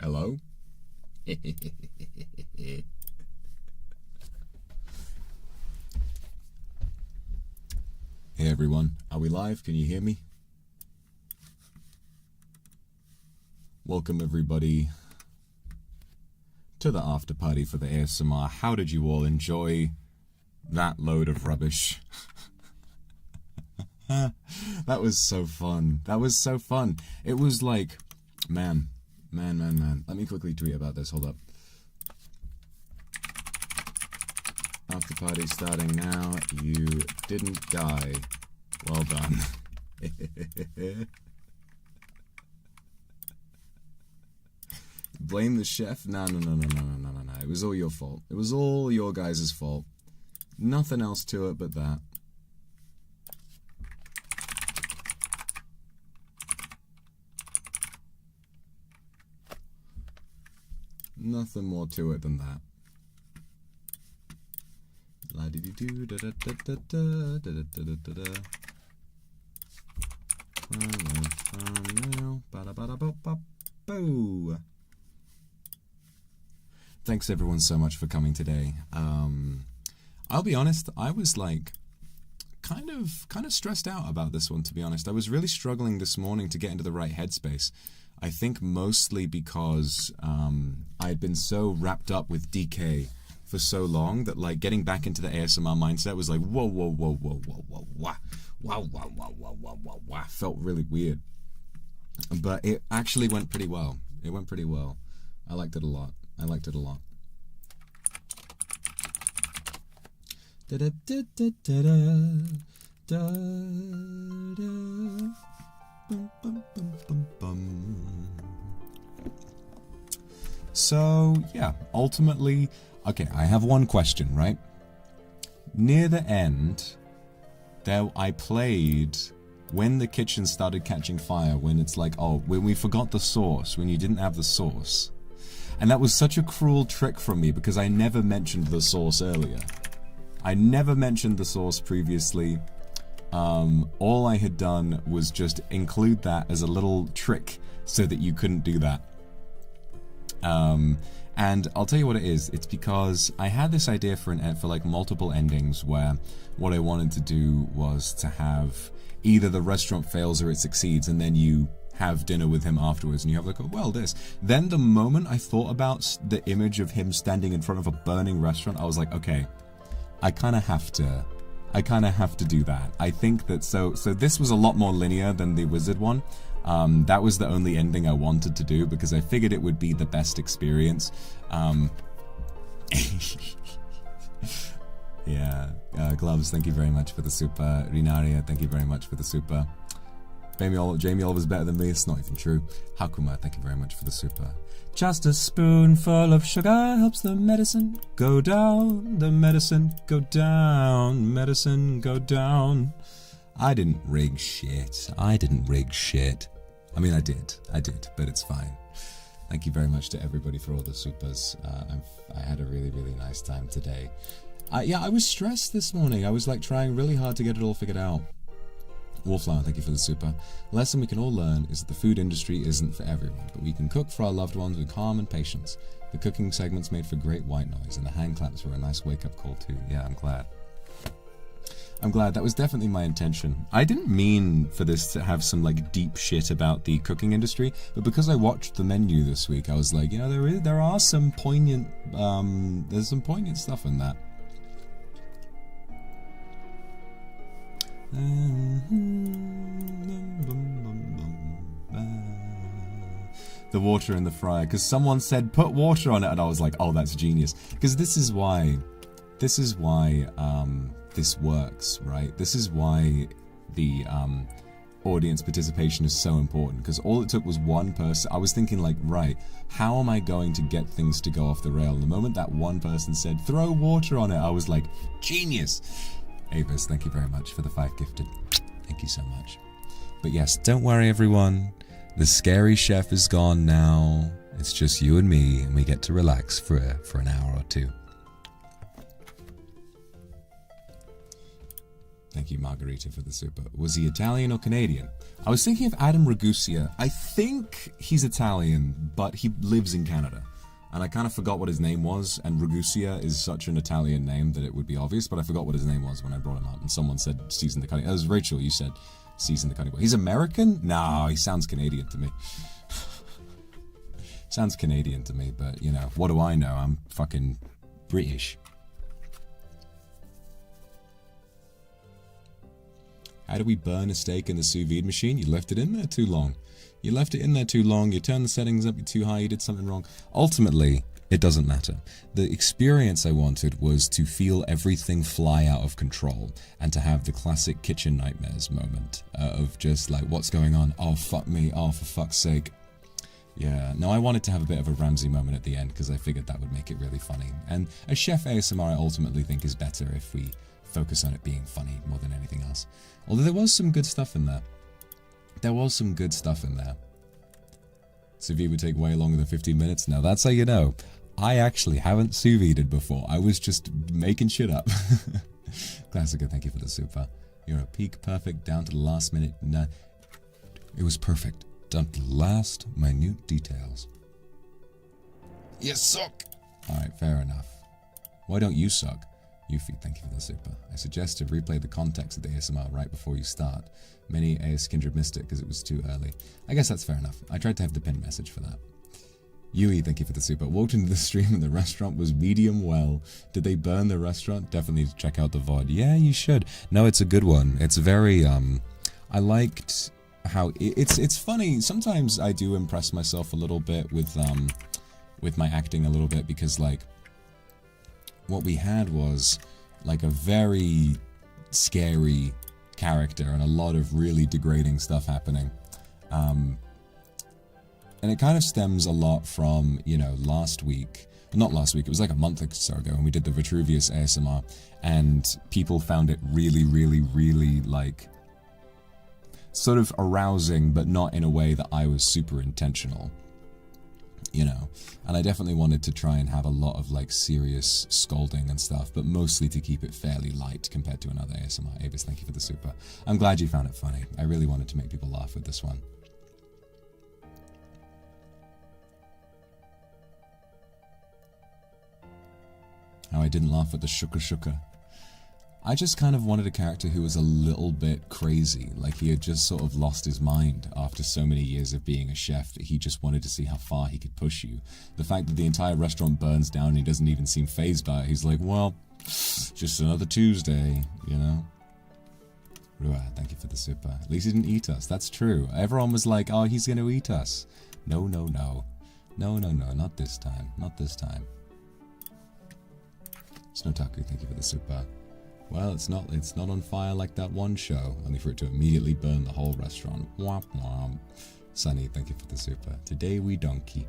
Hello? Hey everyone, are we live? Can you hear me? Welcome everybody to the after party for the ASMR. How did you all enjoy that load of rubbish? That was so fun. That was so fun. It was like, man. Let me quickly tweet about this. Hold up. After party starting now. You didn't die. Well done. Blame the chef? No. It was all your fault. It was all your guys' fault. Nothing else to it but that. Nothing more to it than that. La dee dee doo da da da da da da da da da da. Thanks everyone so much for coming today. I'll be honest, I was like kind of stressed out about this one, to be honest. I was really struggling this morning to get into the right headspace. I think mostly because I had been so wrapped up with DK for so long that like getting back into the ASMR mindset was like whoa, felt really weird. But it actually went pretty well. It went pretty well. I liked it a lot. So yeah, ultimately, okay, I have one question, right? Near the end, there I played when the kitchen started catching fire, when it's like, oh, when we forgot the sauce, when you didn't have the sauce. And that was such a cruel trick from me because I never mentioned the sauce earlier. I never mentioned the sauce previously. All I had done was just include that as a little trick so that you couldn't do that. And I'll tell you what it is. It's because I had this idea for like multiple endings where what I wanted to do was to have either the restaurant fails or it succeeds, and then you have dinner with him afterwards and you have like, oh, well, this. Then the moment I thought about the image of him standing in front of a burning restaurant, I was like, okay, I kind of have to do that. I think that so this was a lot more linear than the wizard one. That was the only ending I wanted to do because I figured it would be the best experience. Yeah, Gloves, thank you very much for the super. Rinaria, thank you very much for the super. Jamie Oliver's better than me, it's not even true. Hakuma, thank you very much for the super. Just a spoonful of sugar helps the medicine go down, the medicine go down, medicine go down. I didn't rig shit. I mean, I did, but it's fine. Thank you very much to everybody for all the supers. I had a really, really nice time today. Yeah, I was stressed this morning. I was like trying really hard to get it all figured out. Wallflower, thank you for the super. The lesson we can all learn is that the food industry isn't for everyone, but we can cook for our loved ones with calm and patience. The cooking segments made for great white noise, and the hand claps were a nice wake-up call too. Yeah, I'm glad. That was definitely my intention. I didn't mean for this to have some like deep shit about the cooking industry, but because I watched the menu this week, I was like, you know, there are some poignant, there's some poignant stuff in that. The water in the fryer, because someone said put water on it, and I was like, oh, that's genius. Because this is why this works, right? This is why the audience participation is so important, because all it took was one person. I was thinking like, right, how am I going to get things to go off the rail? And the moment that one person said throw water on it, I was like, genius. Avis, thank you very much for the 5 gifted. Thank you so much. But yes, don't worry everyone. The scary chef is gone now. It's just you and me, and we get to relax for an hour or two. Thank you, Margarita, for the super. Was he Italian or Canadian? I was thinking of Adam Ragusa. I think he's Italian, but he lives in Canada. And I kind of forgot what his name was, and Ragusa is such an Italian name that it would be obvious, but I forgot what his name was when I brought him up, and someone said season the cutting. That was Rachel, you said season the cutting board. He's American? No, he sounds Canadian to me. Sounds Canadian to me, but, you know, what do I know? I'm fucking British. How do we burn a steak in the sous vide machine? You left it in there too long. You left it in there too long, you turned the settings up too high, you did something wrong. Ultimately, it doesn't matter. The experience I wanted was to feel everything fly out of control and to have the classic kitchen nightmares moment of just like, what's going on? Oh, fuck me. Oh, for fuck's sake. Yeah, no, I wanted to have a bit of a Ramsey moment at the end because I figured that would make it really funny. And a chef ASMR I ultimately think is better if we focus on it being funny more than anything else. Although there was some good stuff in there. There was some good stuff in there. Sous vide would take way longer than 15 minutes. Now that's how you know. I actually haven't sous vided before. I was just making shit up. Classica, thank you for the super. You're a peak perfect down to the last minute. No, it was perfect. Down to the last minute details. You suck! Alright, fair enough. Why don't you suck? Yuffie, thank you for the super. I suggest to replay the context of the ASMR right before you start. Many AS Kindred missed it because it was too early. I guess that's fair enough. I tried to have the pin message for that. Yui, thank you for the super. Walked into the stream and the restaurant was medium well. Did they burn the restaurant? Definitely need to check out the VOD. Yeah, you should. No, it's a good one. It's very, I liked how, it's funny. Sometimes I do impress myself a little bit with my acting a little bit because, like, what we had was like a very scary character and a lot of really degrading stuff happening. And it kind of stems a lot from, you know, last week, not last week, it was like a month or so ago when we did the Vitruvius ASMR and people found it really, really, really like sort of arousing, but not in a way that I was super intentional. You know, and I definitely wanted to try and have a lot of like serious scolding and stuff, but mostly to keep it fairly light compared to another ASMR. Avis, thank you for the super. I'm glad you found it funny. I really wanted to make people laugh with this one. How I didn't laugh at the shuka shuka. I just kind of wanted a character who was a little bit crazy, like he had just sort of lost his mind after so many years of being a chef that he just wanted to see how far he could push you. The fact that the entire restaurant burns down and he doesn't even seem fazed by it, he's like, well, just another Tuesday, you know? Rua, thank you for the super. At least he didn't eat us, that's true. Everyone was like, oh, he's gonna eat us. No, no, no. No, no, no, not this time, not this time. Snowtaku, thank you for the super. Well, it's not on fire like that one show, only for it to immediately burn the whole restaurant. Womp womp. Sunny, thank you for the super. Today we donkey.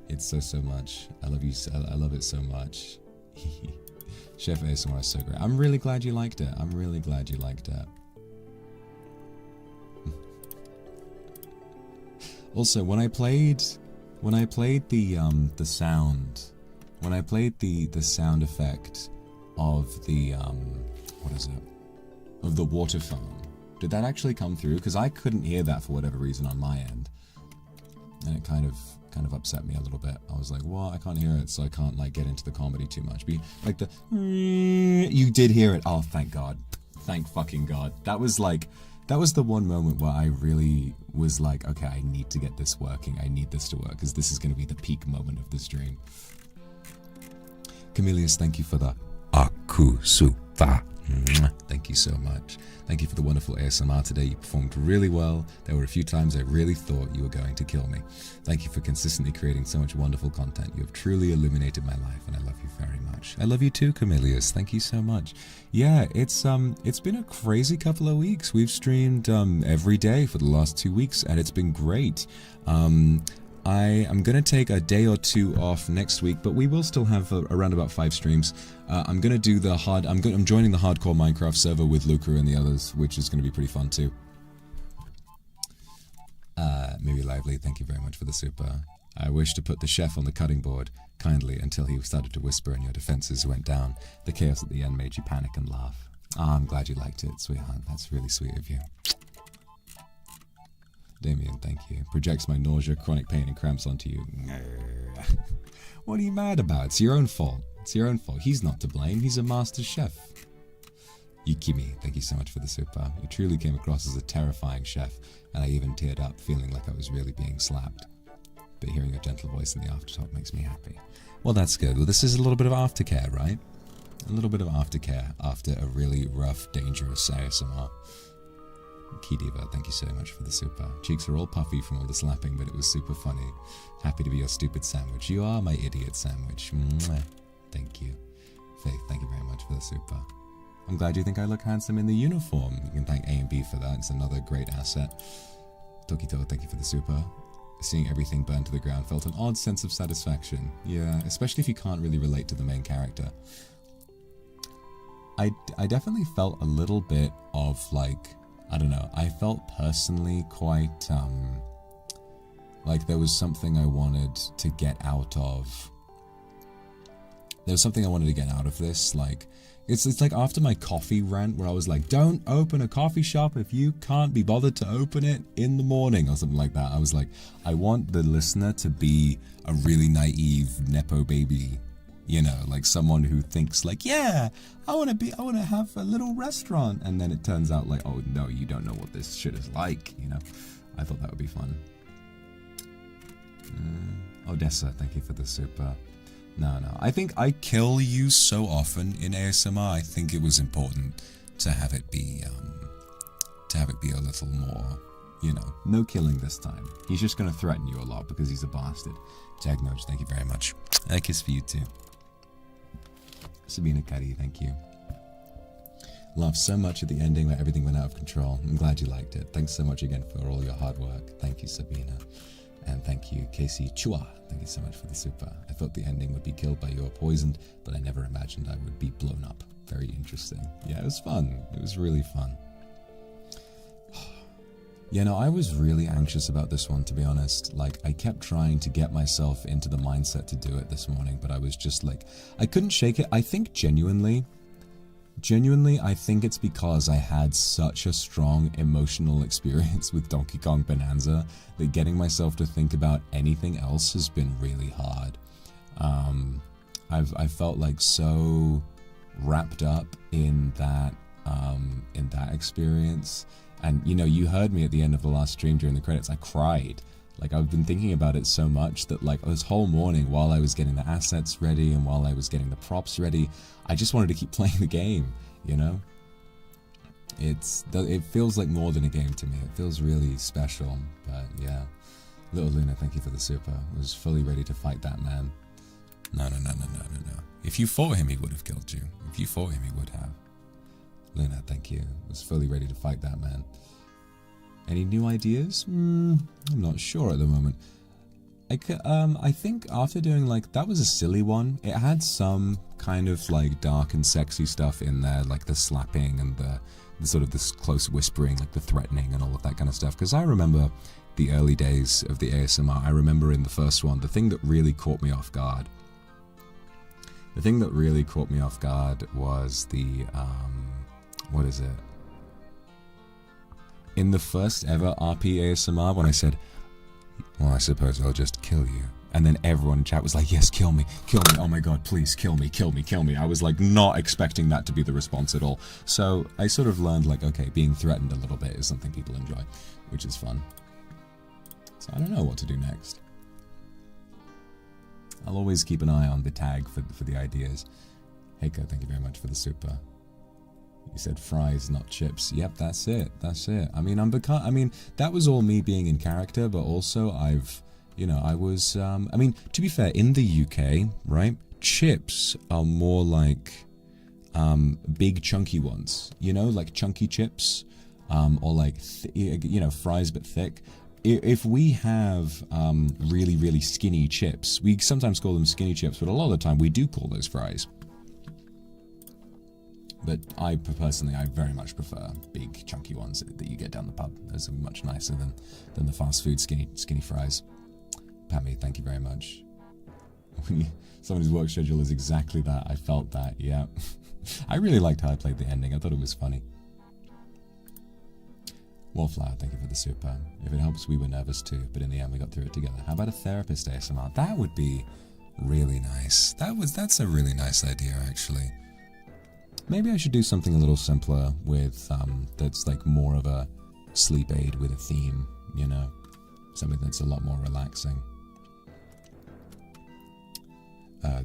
It's so much. I love you. I love it so much. Chef ASMR is so great. I'm really glad you liked it. I'm really glad you liked it. Also, when I played the sound, when I played the sound effect of the what is it? Of the water foam. Did that actually come through? Because I couldn't hear that for whatever reason on my end, and it kind of upset me a little bit. I was like, "Well, I can't hear it, so I can't like get into the comedy too much." But like the you did hear it. Oh, thank God, thank fucking God. That was the one moment where I really was like, okay, I need to get this working. I need this to work because this is going to be the peak moment of the stream. Camillus, thank you for the Akusufa. Thank you so much. Thank you for the wonderful ASMR today. You performed really well. There were a few times I really thought you were going to kill me. Thank you for consistently creating so much wonderful content. You have truly illuminated my life, and I love you very much. I love you too, Camillus. Thank you so much. Yeah, it's been a crazy couple of weeks. We've streamed every day for the last 2 weeks, and it's been great. I am going to take a day or two off next week, but we will still have around about 5 streams. I'm going to do the I'm joining the hardcore Minecraft server with Luca and the others, which is going to be pretty fun too. Maybe Lively, thank you very much for the super. I wish to put the chef on the cutting board kindly until he started to whisper and your defenses went down. The chaos at the end made you panic and laugh. I'm glad you liked it, sweetheart. That's really sweet of you. Damien, thank you. Projects my nausea, chronic pain, and cramps onto you. What are you mad about? It's your own fault. It's your own fault. He's not to blame. He's a master chef. Yukimi, thank you so much for the super. You truly came across as a terrifying chef, and I even teared up, feeling like I was really being slapped. But hearing your gentle voice in the aftertalk makes me happy. Well, that's good. Well, this is a little bit of aftercare, right? A little bit of aftercare after a really rough, dangerous ASMR. Key Diva, thank you so much for the super. Cheeks are all puffy from all the slapping, but it was super funny. Happy to be your stupid sandwich. You are my idiot sandwich. Mwah. Thank you. Faith, thank you very much for the super. I'm glad you think I look handsome in the uniform. You can thank A and B for that. It's another great asset. Tokito, thank you for the super. Seeing everything burn to the ground felt an odd sense of satisfaction. Yeah, especially if you can't really relate to the main character. I definitely felt a little bit of like, I don't know, I felt personally quite, like there was something I wanted to get out of. There was something I wanted to get out of this, like, it's like after my coffee rant where I was like, don't open a coffee shop if you can't be bothered to open it in the morning or something like that. I was like, I want the listener to be a really naive Nepo baby, you know, like someone who thinks like, yeah, I want to have a little restaurant. And then it turns out like, oh no, you don't know what this shit is like, you know. I thought that would be fun. Odessa, thank you for the super. No, I think I kill you so often in ASMR. I think it was important to have it be a little more, you know, no killing this time. He's just going to threaten you a lot because he's a bastard. Jagnoj, thank you very much. A kiss for you too. Sabina Kari, thank you. Laughed so much at the ending where everything went out of control. I'm glad you liked it. Thanks so much again for all your hard work. Thank you, Sabina. And thank you, Casey Chua. Thank you so much for the super. I thought the ending would be killed by you or poisoned, but I never imagined I would be blown up. Very interesting. Yeah, it was fun. It was really fun. Yeah, no, I was really anxious about this one, to be honest. Like, I kept trying to get myself into the mindset to do it this morning, but I was just like, I couldn't shake it. I think genuinely, I think it's because I had such a strong emotional experience with Donkey Kong Bonanza that getting myself to think about anything else has been really hard. I felt like so wrapped up in that experience. And you know, you heard me at the end of the last stream during the credits. I cried. Like, I've been thinking about it so much that like this whole morning while I was getting the assets ready and while I was getting the props ready, I just wanted to keep playing the game, you know? It feels like more than a game to me. It feels really special, but yeah. Little Luna, thank you for the super. Was fully ready to fight that man. No. If you fought him, he would have killed you. If you fought him, he would have. Luna, thank you. Was fully ready to fight that man. Any new ideas? I'm not sure at the moment. I think after doing like, that was a silly one. It had some kind of like dark and sexy stuff in there, like the slapping and the sort of this close whispering, like the threatening and all of that kind of stuff. Because I remember the early days of the ASMR. I remember in the first one, the thing that really caught me off guard. The thing that really caught me off guard was the, what is it? In the first ever RP ASMR, when I said, well, I suppose I'll just kill you. And then everyone in chat was like, yes, kill me, oh my god, please, kill me. I was like not expecting that to be the response at all. So I sort of learned like, okay, being threatened a little bit is something people enjoy, which is fun. So I don't know what to do next. I'll always keep an eye on the tag for the ideas. Heiko, thank you very much for the super. You said fries, not chips. Yep, that's it. I mean, that was all me being in character, but also I was, I mean, to be fair, in the UK, right, chips are more like, big chunky ones, you know, like chunky chips, or like, fries but thick. If we have, really, really skinny chips, we sometimes call them skinny chips, but a lot of the time we do call those fries. But I very much prefer big, chunky ones that you get down the pub. Those are much nicer than the fast food skinny fries. Pammy, thank you very much. Somebody's work schedule is exactly that. I felt that, yeah. I really liked how I played the ending. I thought it was funny. Wallflower, thank you for the super. If it helps, we were nervous too, but in the end we got through it together. How about a therapist ASMR? That would be really nice. That's a really nice idea, actually. Maybe I should do something a little simpler with, that's like more of a sleep aid with a theme, you know? Something that's a lot more relaxing.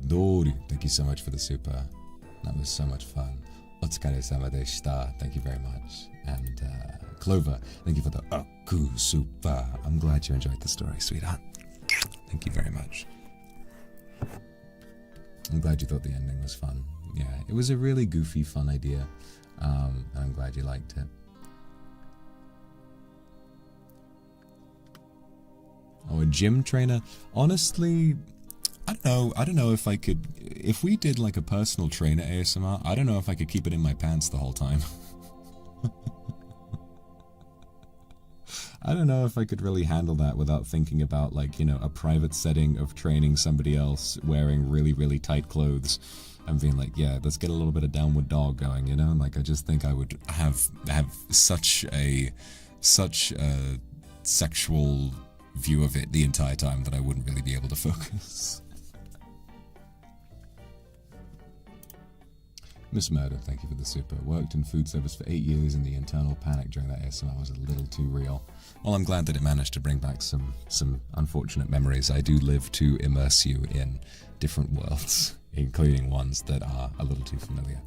Doru, thank you so much for the super. That was so much fun. Otsukare-sama deshita, thank you very much. And Clover, thank you for the Aku super. I'm glad you enjoyed the story, sweetheart. Thank you very much. I'm glad you thought the ending was fun. Yeah, it was a really goofy, fun idea. And I'm glad you liked it. Oh, a gym trainer? Honestly, I don't know if I could, if we did like a personal trainer ASMR, I don't know if I could keep it in my pants the whole time. I don't know if I could really handle that without thinking about, like, you know, a private setting of training somebody else wearing really, really tight clothes and being like, yeah, let's get a little bit of downward dog going, you know? Like, I just think I would have such a sexual view of it the entire time that I wouldn't really be able to focus. Miss Murder, thank you for the super. Worked in food service for 8 years and the internal panic during that ASMR was a little too real. Well, I'm glad that it managed to bring back some unfortunate memories. I do live to immerse you in different worlds, including ones that are a little too familiar.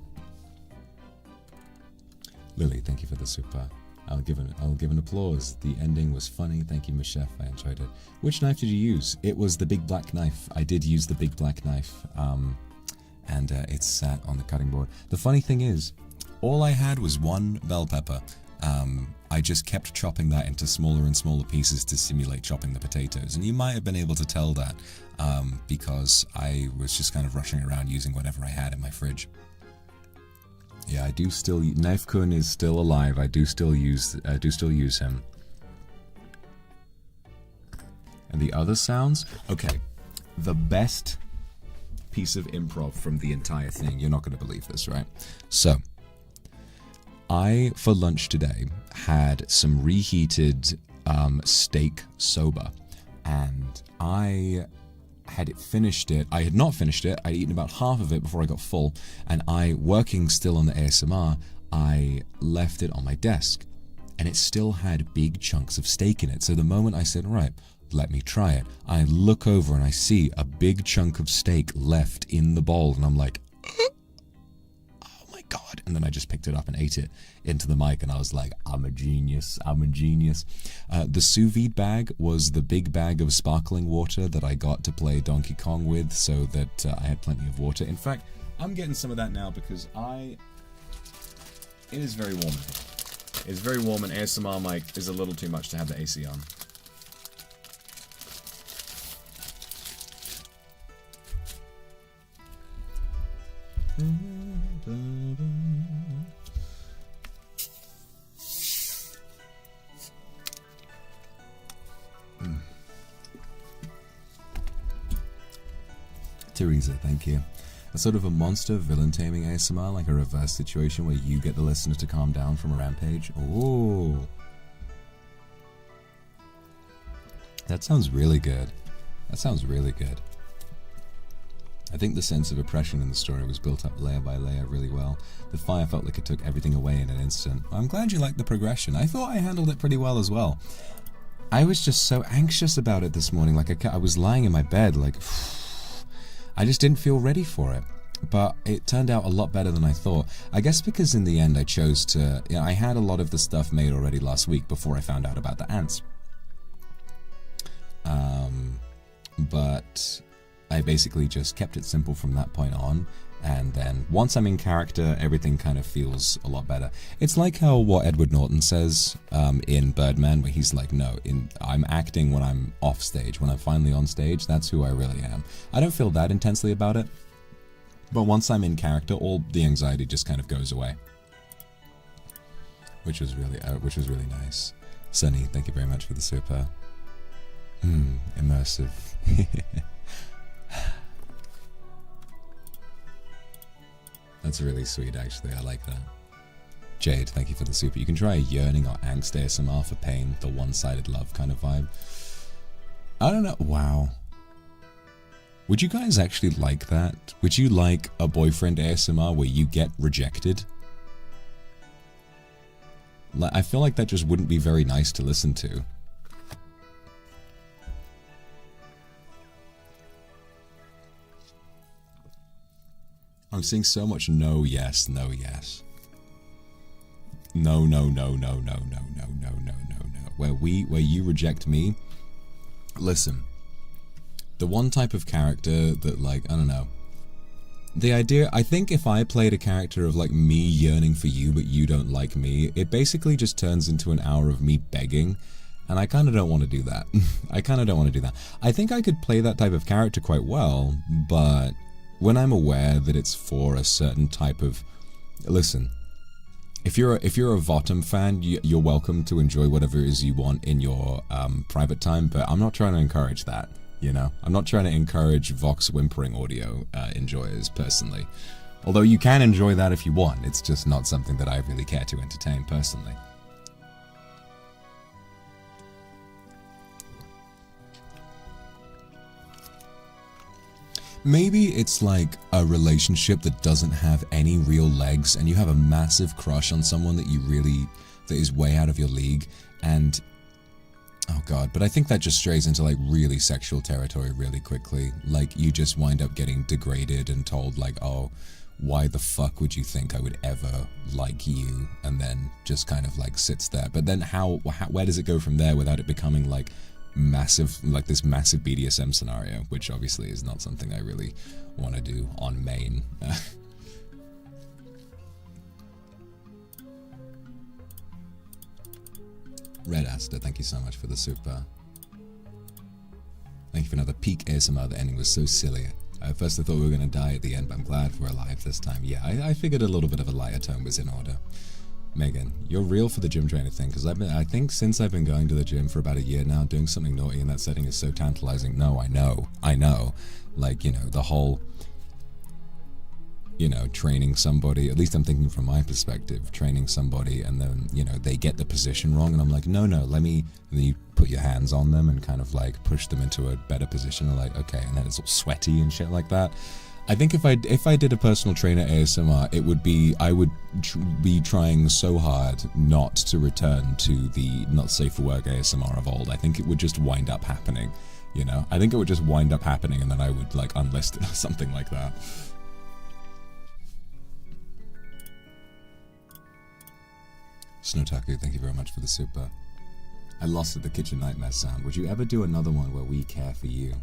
Lily, thank you for the super. I'll give an applause. The ending was funny. Thank you, Michef. I enjoyed it. Which knife did you use? It was the big black knife. I did use the big black knife. And it sat on the cutting board. The funny thing is, all I had was one bell pepper. I just kept chopping that into smaller and smaller pieces to simulate chopping the potatoes. And you might have been able to tell that because I was just kind of rushing around using whatever I had in my fridge. Yeah, I do still. Knife-kun is still alive. I do still use him. And the other sounds? Okay, the best piece of improv from the entire thing. You're not going to believe this, right? So, I, for lunch today, had some reheated steak soba, and I had finished it. I had not finished it. I'd eaten about half of it before I got full, and working still on the ASMR, I left it on my desk, and it still had big chunks of steak in it. So the moment I said, right, let me try it, I look over and I see a big chunk of steak left in the bowl, and I'm like, oh my god. And then I just picked it up and ate it into the mic, and I was like, I'm a genius. The sous vide bag was the big bag of sparkling water that I got to play Donkey Kong with, so that I had plenty of water. In fact, I'm getting some of that now because it is very warm in here. It's very warm, and ASMR mic is a little too much to have the AC on. Teresa, thank you. A sort of a monster villain taming ASMR, like a reverse situation where you get the listener to calm down from a rampage. Ooh. That sounds really good. I think the sense of oppression in the story was built up layer by layer really well. The fire felt like it took everything away in an instant. I'm glad you liked the progression. I thought I handled it pretty well as well. I was just so anxious about it this morning. Like I was lying in my bed, like I just didn't feel ready for it. But it turned out a lot better than I thought. I guess because in the end I chose to... I had a lot of the stuff made already last week before I found out about the ants. But I basically just kept it simple from that point on, and then once I'm in character, everything kind of feels a lot better. It's like what Edward Norton says in Birdman, where he's like, no, I'm acting when I'm off stage. When I'm finally on stage, that's who I really am. I don't feel that intensely about it, but once I'm in character, all the anxiety just kind of goes away, which was really nice. Sunny, thank you very much for the super. Immersive. That's really sweet, actually. I like that. Jade, thank you for the super. You can try a yearning or angst ASMR for pain, the one-sided love kind of vibe. I don't know. Wow. Would you guys actually like that? Would you like a boyfriend ASMR where you get rejected? I feel like that just wouldn't be very nice to listen to. I'm seeing so much no, yes, no, yes. No, no, no, no, no, no, no, no, no, no, no. Where you reject me. Listen. The one type of character that, like, I don't know. The idea, I think if I played a character of, like, me yearning for you but you don't like me, it basically just turns into an hour of me begging. And I kind of don't want to do that. I kind of don't want to do that. I think I could play that type of character quite well, but when I'm aware that it's for a certain type of... Listen. If you're a Votum fan, you're welcome to enjoy whatever it is you want in your private time, but I'm not trying to encourage that, you know? I'm not trying to encourage Vox whimpering audio enjoyers, personally. Although you can enjoy that if you want, it's just not something that I really care to entertain, personally. Maybe it's like a relationship that doesn't have any real legs and you have a massive crush on someone that that is way out of your league and... Oh god, but I think that just strays into like really sexual territory really quickly. Like you just wind up getting degraded and told like, oh, why the fuck would you think I would ever like you? And then just kind of like sits there. But then where does it go from there without it becoming like this massive BDSM scenario, which obviously is not something I really want to do on main. Red Aster, thank you so much for the super. Thank you for another peak ASMR. The ending was so silly. At first I thought we were going to die at the end, but I'm glad we're alive this time. Yeah, I figured a little bit of a lighter tone was in order. Megan, you're real for the gym trainer thing, because I think since I've been going to the gym for about a year now, doing something naughty in that setting is so tantalizing. No, I know. Like, you know, the whole, you know, training somebody, at least I'm thinking from my perspective, training somebody and then, you know, they get the position wrong and I'm like, no, let me, and then you put your hands on them and kind of like push them into a better position and like, okay, and then it's all sweaty and shit like that. I think if I did a personal trainer ASMR, it would be, I would be trying so hard not to return to the not safe for work ASMR of old. I think it would just wind up happening, you know? I think it would just wind up happening and then I would like unlist it or something like that. Snowtaku, thank you very much for the super. I lost at the kitchen nightmare sound. Would you ever do another one where we care for you?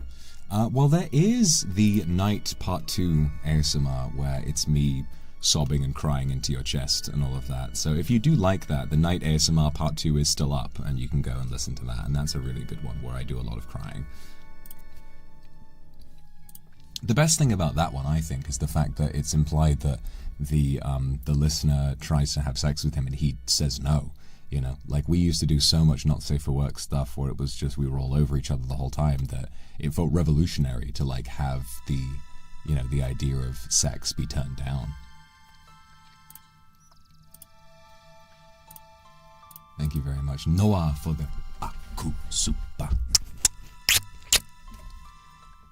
Well, there is the night part 2 ASMR where it's me sobbing and crying into your chest and all of that. So if you do like that, the night ASMR part 2 is still up and you can go and listen to that. And that's a really good one where I do a lot of crying. The best thing about that one, I think, is the fact that it's implied that the listener tries to have sex with him and he says no. You know, like we used to do so much not safe for work stuff where it was just we were all over each other the whole time that it felt revolutionary to like have the, you know, the idea of sex be turned down. Thank you very much, Noah, for the Aku Super.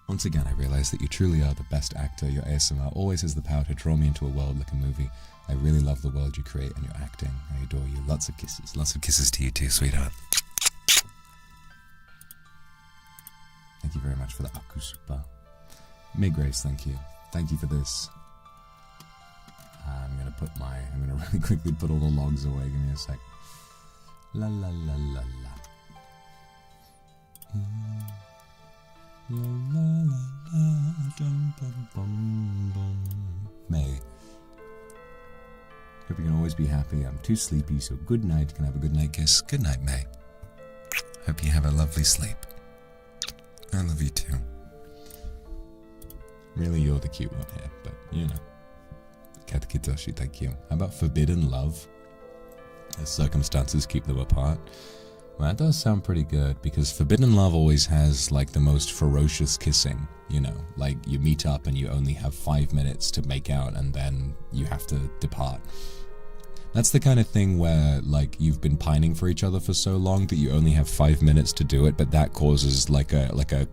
Once again, I realize that you truly are the best actor. Your ASMR always has the power to draw me into a world like a movie. I really love the world you create and your acting. I adore you. Lots of kisses. Lots of kisses to you too, sweetheart. Thank you very much for the Aku Super. May Grace, thank you. Thank you for this. I'm gonna really quickly put all the logs away. Give me a sec. La la la la la. La la la la. Dum bum bum bum. May. Hope you can always be happy. I'm too sleepy, so good night. Can I have a good night kiss? Good night, May. Hope you have a lovely sleep. I love you too. Really, you're the cute one here, but you know. Katakitoshi, thank you. How about forbidden love? As circumstances keep them apart. Well, that does sound pretty good, because forbidden love always has like the most ferocious kissing, you know, like you meet up and you only have 5 minutes to make out and then you have to depart. That's the kind of thing where, like, you've been pining for each other for so long that you only have 5 minutes to do it, but that causes like a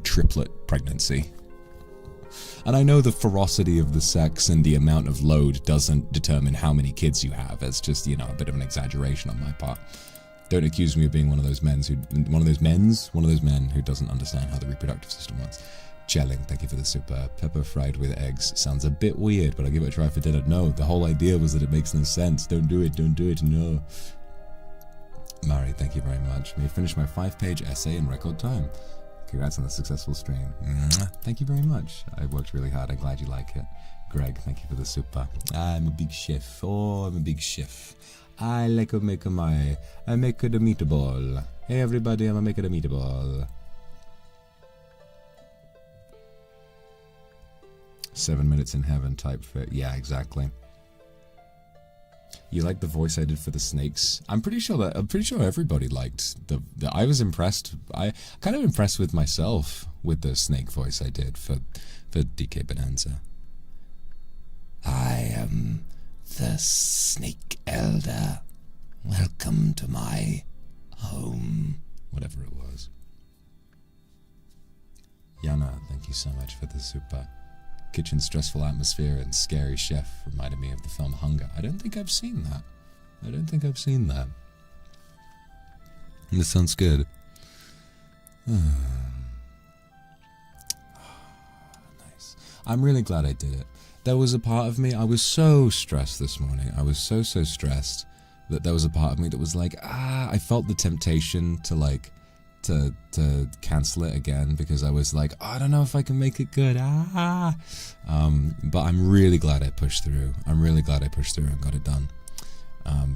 triplet pregnancy. And I know the ferocity of the sex and the amount of load doesn't determine how many kids you have. It's just, you know, a bit of an exaggeration on my part. Don't accuse me of being one of those men who doesn't understand how the reproductive system works. Jelling, thank you for the super. Pepper fried with eggs. Sounds a bit weird, but I'll give it a try for dinner. No, the whole idea was that it makes no sense. Don't do it, no. Mari, thank you very much. May finish my 5-page essay in record time. Congrats on the successful stream. Thank you very much. I worked really hard. I'm glad you like it. Greg, thank you for the super. I'm a big chef. Oh, I'm a big chef. I like to make a meatball. Hey everybody, I'm making a meatball. 7 minutes in heaven type fit. Yeah, exactly. You like the voice I did for the snakes? I'm pretty sure everybody liked the I was impressed. I kind of impressed with myself with the snake voice I did for DK Bonanza. I am the Snake Elder. Welcome to my home. Whatever it was. Yana, thank you so much for the super. Kitchen's stressful atmosphere and scary chef reminded me of the film Hunger. I don't think I've seen that. This sounds good. Nice. I'm really glad I did it. There was a part of me, I was so stressed this morning. I was so stressed that there was a part of me that was like, I felt the temptation to like, to cancel it again because I was like, I don't know if I can make it good. But I'm really glad I pushed through. And got it done.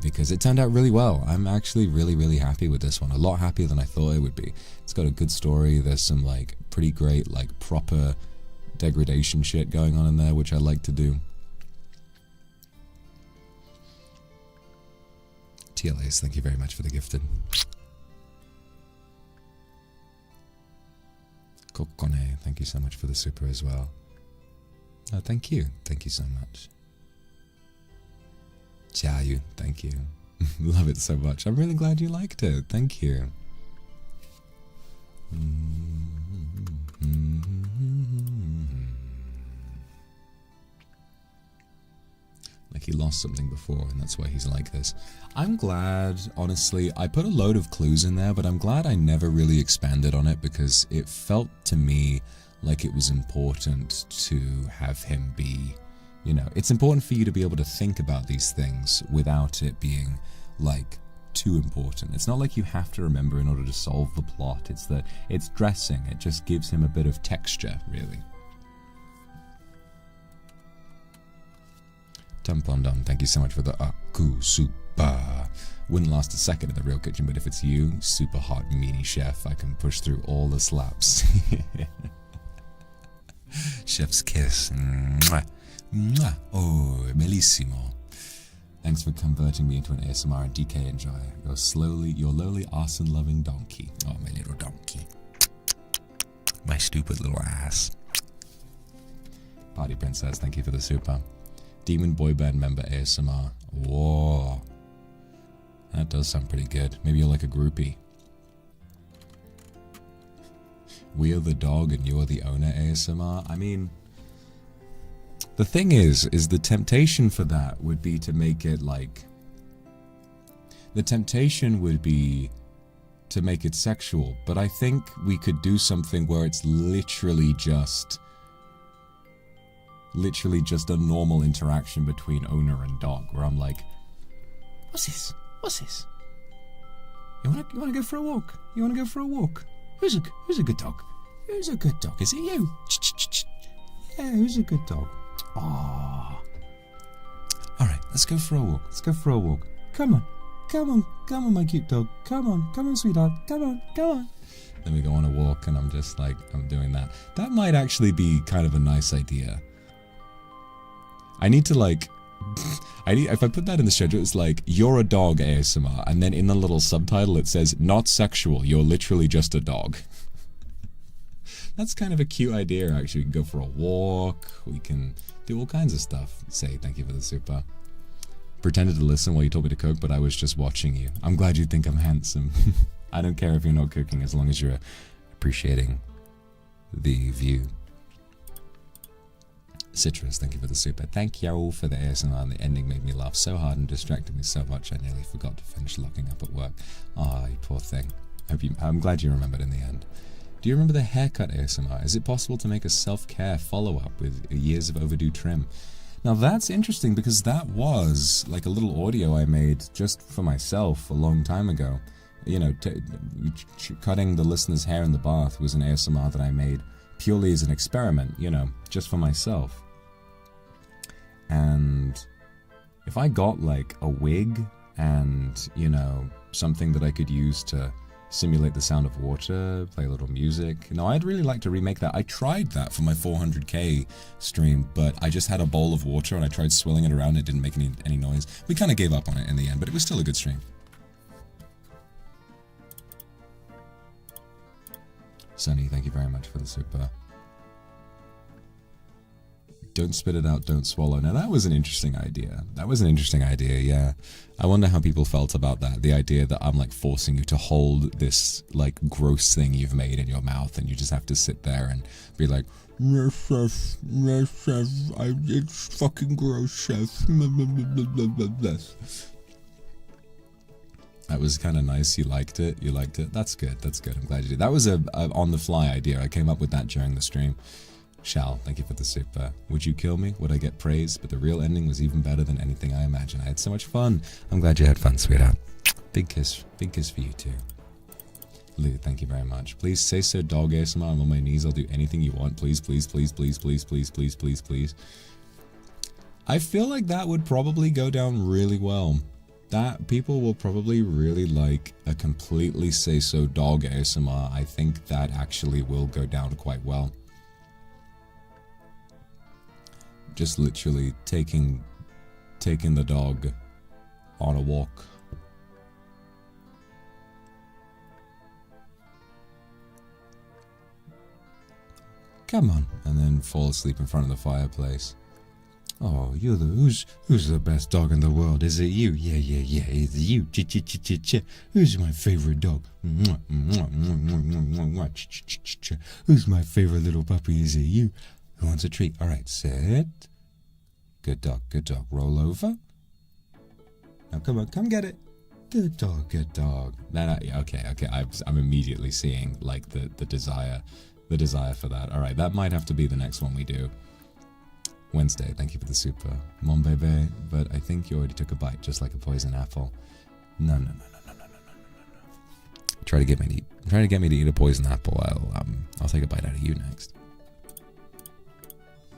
Because it turned out really well. I'm actually really happy with this one. A lot happier than I thought it would be. It's got a good story. There's some like pretty great like proper degradation shit going on in there, which I like to do. TLAs, thank you very much for the gifted. Kokone, thank you so much for the super as well. Oh, thank you so much. Jiayu, thank you. Love it so much. I'm really glad you liked it. Thank you. Like he lost something before, and that's why he's like this. I'm glad, honestly, I put a load of clues in there, but I'm glad I never really expanded on it because it felt to me like it was important to have him be, you know, it's important for you to be able to think about these things without it being, like, too important. It's not like you have to remember in order to solve the plot. It's that it's dressing. It just gives him a bit of texture, really. Tampondom, thank you so much for the Aku Super. Wouldn't last a second in the real kitchen, but if it's you, super hot meanie chef, I can push through all the slaps. Chef's kiss. Mwah. Mwah. Oh, bellissimo. Thanks for converting me into an ASMR and DK enjoyer. Your lowly arson-loving donkey. Oh, my little donkey. My stupid little ass. Party Princess, thank you for the super. Demon boy band member ASMR. Whoa. That does sound pretty good. Maybe you're like a groupie. We are the dog and you are the owner ASMR. I mean, the thing is the temptation for that would be to make it like... The temptation would be to make it sexual, but I think we could do something where it's literally just a normal interaction between owner and dog, where I'm like, what's this? You wanna go for a walk? Who's a good dog? Who's a good dog? Is it you? Yeah, who's a good dog? Oh. Alright, let's go for a walk. Come on, my cute dog. Come on, sweetheart. Come on. Then we go on a walk and I'm just like, I'm doing that. That might actually be kind of a nice idea. I need to like, if I put that in the schedule, it's like, you're a dog ASMR, and then in the little subtitle it says, not sexual, you're literally just a dog. That's kind of a cute idea, actually. We can go for a walk, we can do all kinds of stuff. Say, thank you for the super. pretended to listen while you told me to cook, but I was just watching you. I'm glad you think I'm handsome. I don't care if you're not cooking, as long as you're appreciating the view. Citrus, thank you for the super. Thank you all for the ASMR. The ending made me laugh so hard and distracted me so much I nearly forgot to finish locking up at work. Ah, you poor thing. I'm glad you remembered in the end. Do you remember the haircut ASMR? Is it possible to make a self-care follow-up with years of overdue trim? Now that's interesting, because that was like a little audio I made just for myself a long time ago. You know, cutting the listener's hair in the bath was an ASMR that I made purely as an experiment, you know, just for myself. And if I got like a wig and, you know, something that I could use to simulate the sound of water, play a little music. No, I'd really like to remake that. I tried that for my 400k stream, but I just had a bowl of water and I tried swirling it around. It didn't make any noise. We kind of gave up on it in the end, but it was still a good stream. Sunny, thank you very much for the super. Don't spit it out, don't swallow. Now that was an interesting idea. That was an interesting idea, yeah. I wonder how people felt about that. The idea that I'm like forcing you to hold this like gross thing you've made in your mouth and you just have to sit there and be like, yes, chef, it's fucking gross, chef. That was kind of nice. You liked it. You liked it. That's good. That's good. I'm glad you did. That was a on-the-fly idea. I came up with that during the stream. Shal, thank you for the super. Would you kill me? Would I get praise? But the real ending was even better than anything I imagined. I had so much fun. I'm glad you had fun, sweetheart. Big kiss for you too. Lou, thank you very much. Please say so, dog ASMR. I'm on my knees. I'll do anything you want. Please, please, please, please, please, please, please, please, please. I feel like that would probably go down really well. That people will probably really like a completely say so dog ASMR. I think that actually will go down quite well. Just literally taking the dog on a walk. Come on, and then fall asleep in front of the fireplace. Oh, you're the who's the best dog in the world? Is it you? Yeah, it's you. Who's my favorite dog? Who's my favorite little puppy? Is it you? Who wants a treat? All right, sit. Good dog, good dog. Roll over. Now come on, come get it. Good dog, good dog. No, okay. I'm immediately seeing like the desire for that. All right, that might have to be the next one we do. Wednesday, thank you for the super. Mon bébé, but I think you already took a bite, just like a poison apple. No. Try to get me to eat a poison apple. I'll take a bite out of you next.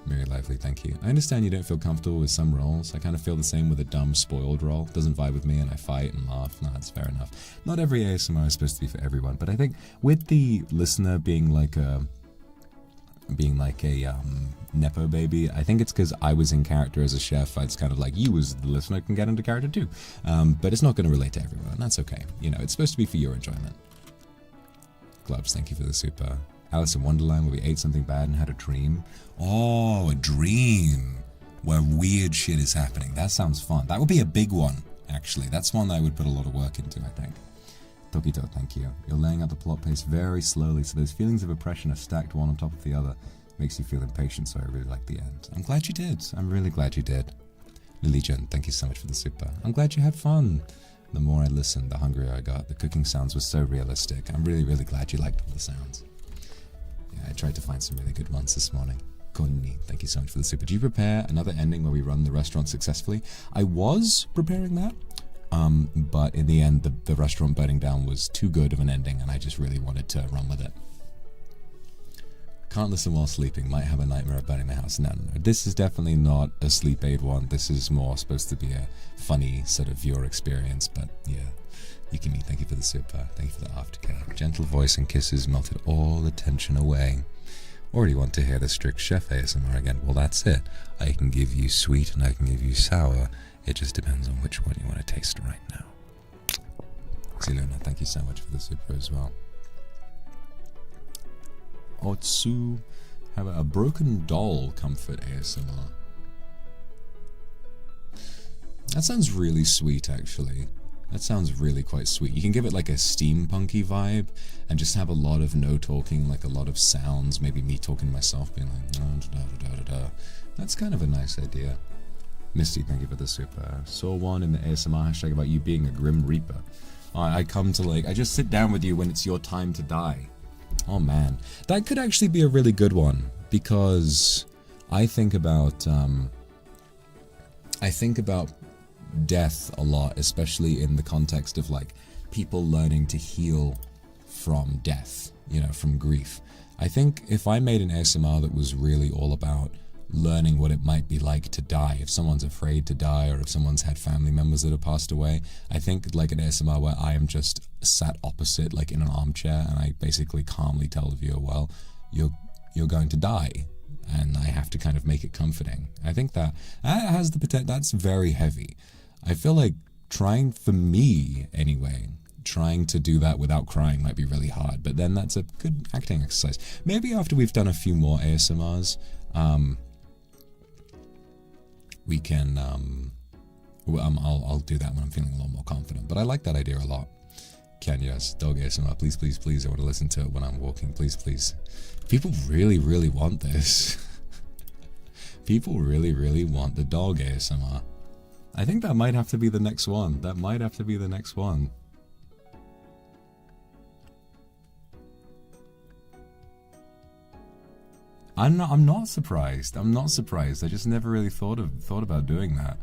Very lively, thank you. I understand you don't feel comfortable with some roles. I kind of feel the same with a dumb, spoiled role. Doesn't vibe with me and I fight and laugh. No, that's fair enough. Not every ASMR is supposed to be for everyone, but I think with the listener being like a Nepo baby, I think it's because I was in character as a chef. It's kind of like you as the listener can get into character too. But it's not going to relate to everyone. That's okay. You know, it's supposed to be for your enjoyment. Gloves, thank you for the super. Alice in Wonderland, where we ate something bad and had a dream. Oh, a dream where weird shit is happening. That sounds fun. That would be a big one, actually. That's one that I would put a lot of work into, I think. Tokito, thank you. You're laying out the plot pace very slowly, so those feelings of oppression are stacked one on top of the other. Makes you feel impatient, so I really like the end. I'm glad you did. I'm really glad you did. Lilyjan, thank you so much for the super. I'm glad you had fun. The more I listened, the hungrier I got. The cooking sounds were so realistic. I'm really, really glad you liked all the sounds. Yeah, I tried to find some really good ones this morning. Konni, thank you so much for the super. Do you prepare another ending where we run the restaurant successfully? I was preparing that, but in the end, the restaurant burning down was too good of an ending, and I just really wanted to run with it. Can't listen while sleeping. Might have a nightmare of burning the house. No. This is definitely not a sleep aid one. This is more supposed to be a funny sort of viewer experience, but yeah. Yukimi, thank you for the super. Thank you for the aftercare. Gentle voice and kisses melted all the tension away. Already want to hear the strict chef ASMR again. Well, that's it. I can give you sweet and I can give you sour. It just depends on which one you want to taste right now. Ziluna, thank you so much for the super as well. Otsu, how about a broken doll comfort ASMR? That sounds really sweet, actually. That sounds really quite sweet. You can give it like a steampunky vibe and just have a lot of no talking, like a lot of sounds, maybe me talking to myself, being like, da, da, da, da, da. That's kind of a nice idea. Misty, thank you for the super. Saw one in the ASMR hashtag about you being a Grim Reaper. I come to like, I just sit down with you when it's your time to die. Oh man. That could actually be a really good one, because I think about death a lot, especially in the context of like people learning to heal from death, you know, from grief. I think if I made an ASMR that was really all about learning what it might be like to die, if someone's afraid to die or if someone's had family members that have passed away, I think like an ASMR where I am just sat opposite like in an armchair and I basically calmly tell the viewer, well, you're going to die, and I have to kind of make it comforting. I think that has the potential. That's very heavy. I feel like trying, for me anyway, trying to do that without crying might be really hard, but then that's a good acting exercise. Maybe after we've done a few more ASMRs, we can, I'll do that when I'm feeling a lot more confident, but I like that idea a lot. Kenya's dog ASMR, please, please, please, I want to listen to it when I'm walking, please, please. People really, really want this. People really, really want the dog ASMR. I think that might have to be the next one. That might have to be the next one. I'm not surprised. I'm not surprised. I just never really thought about doing that.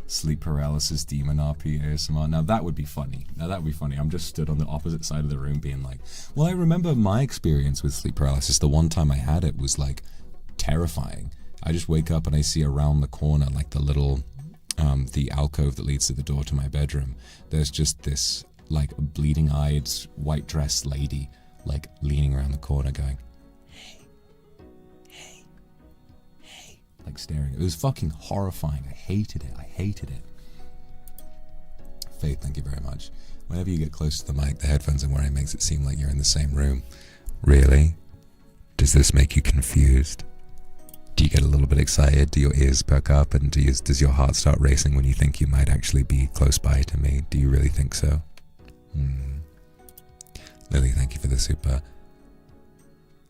Sleep paralysis, demon RP, ASMR. Now that would be funny. I'm just stood on the opposite side of the room being like, well, I remember my experience with sleep paralysis. The one time I had it was like terrifying. I just wake up and I see around the corner, like the little, the alcove that leads to the door to my bedroom. There's just this like bleeding-eyed, white-dressed lady like leaning around the corner going, like staring. It was fucking horrifying. I hated it. Faith, thank you very much. Whenever you get close to the mic, the headphones I'm wearing makes it seem like you're in the same room. Really? Does this make you confused? Do you get a little bit excited? Do your ears perk up? And does your heart start racing when you think you might actually be close by to me? Do you really think so? Lily, thank you for the super.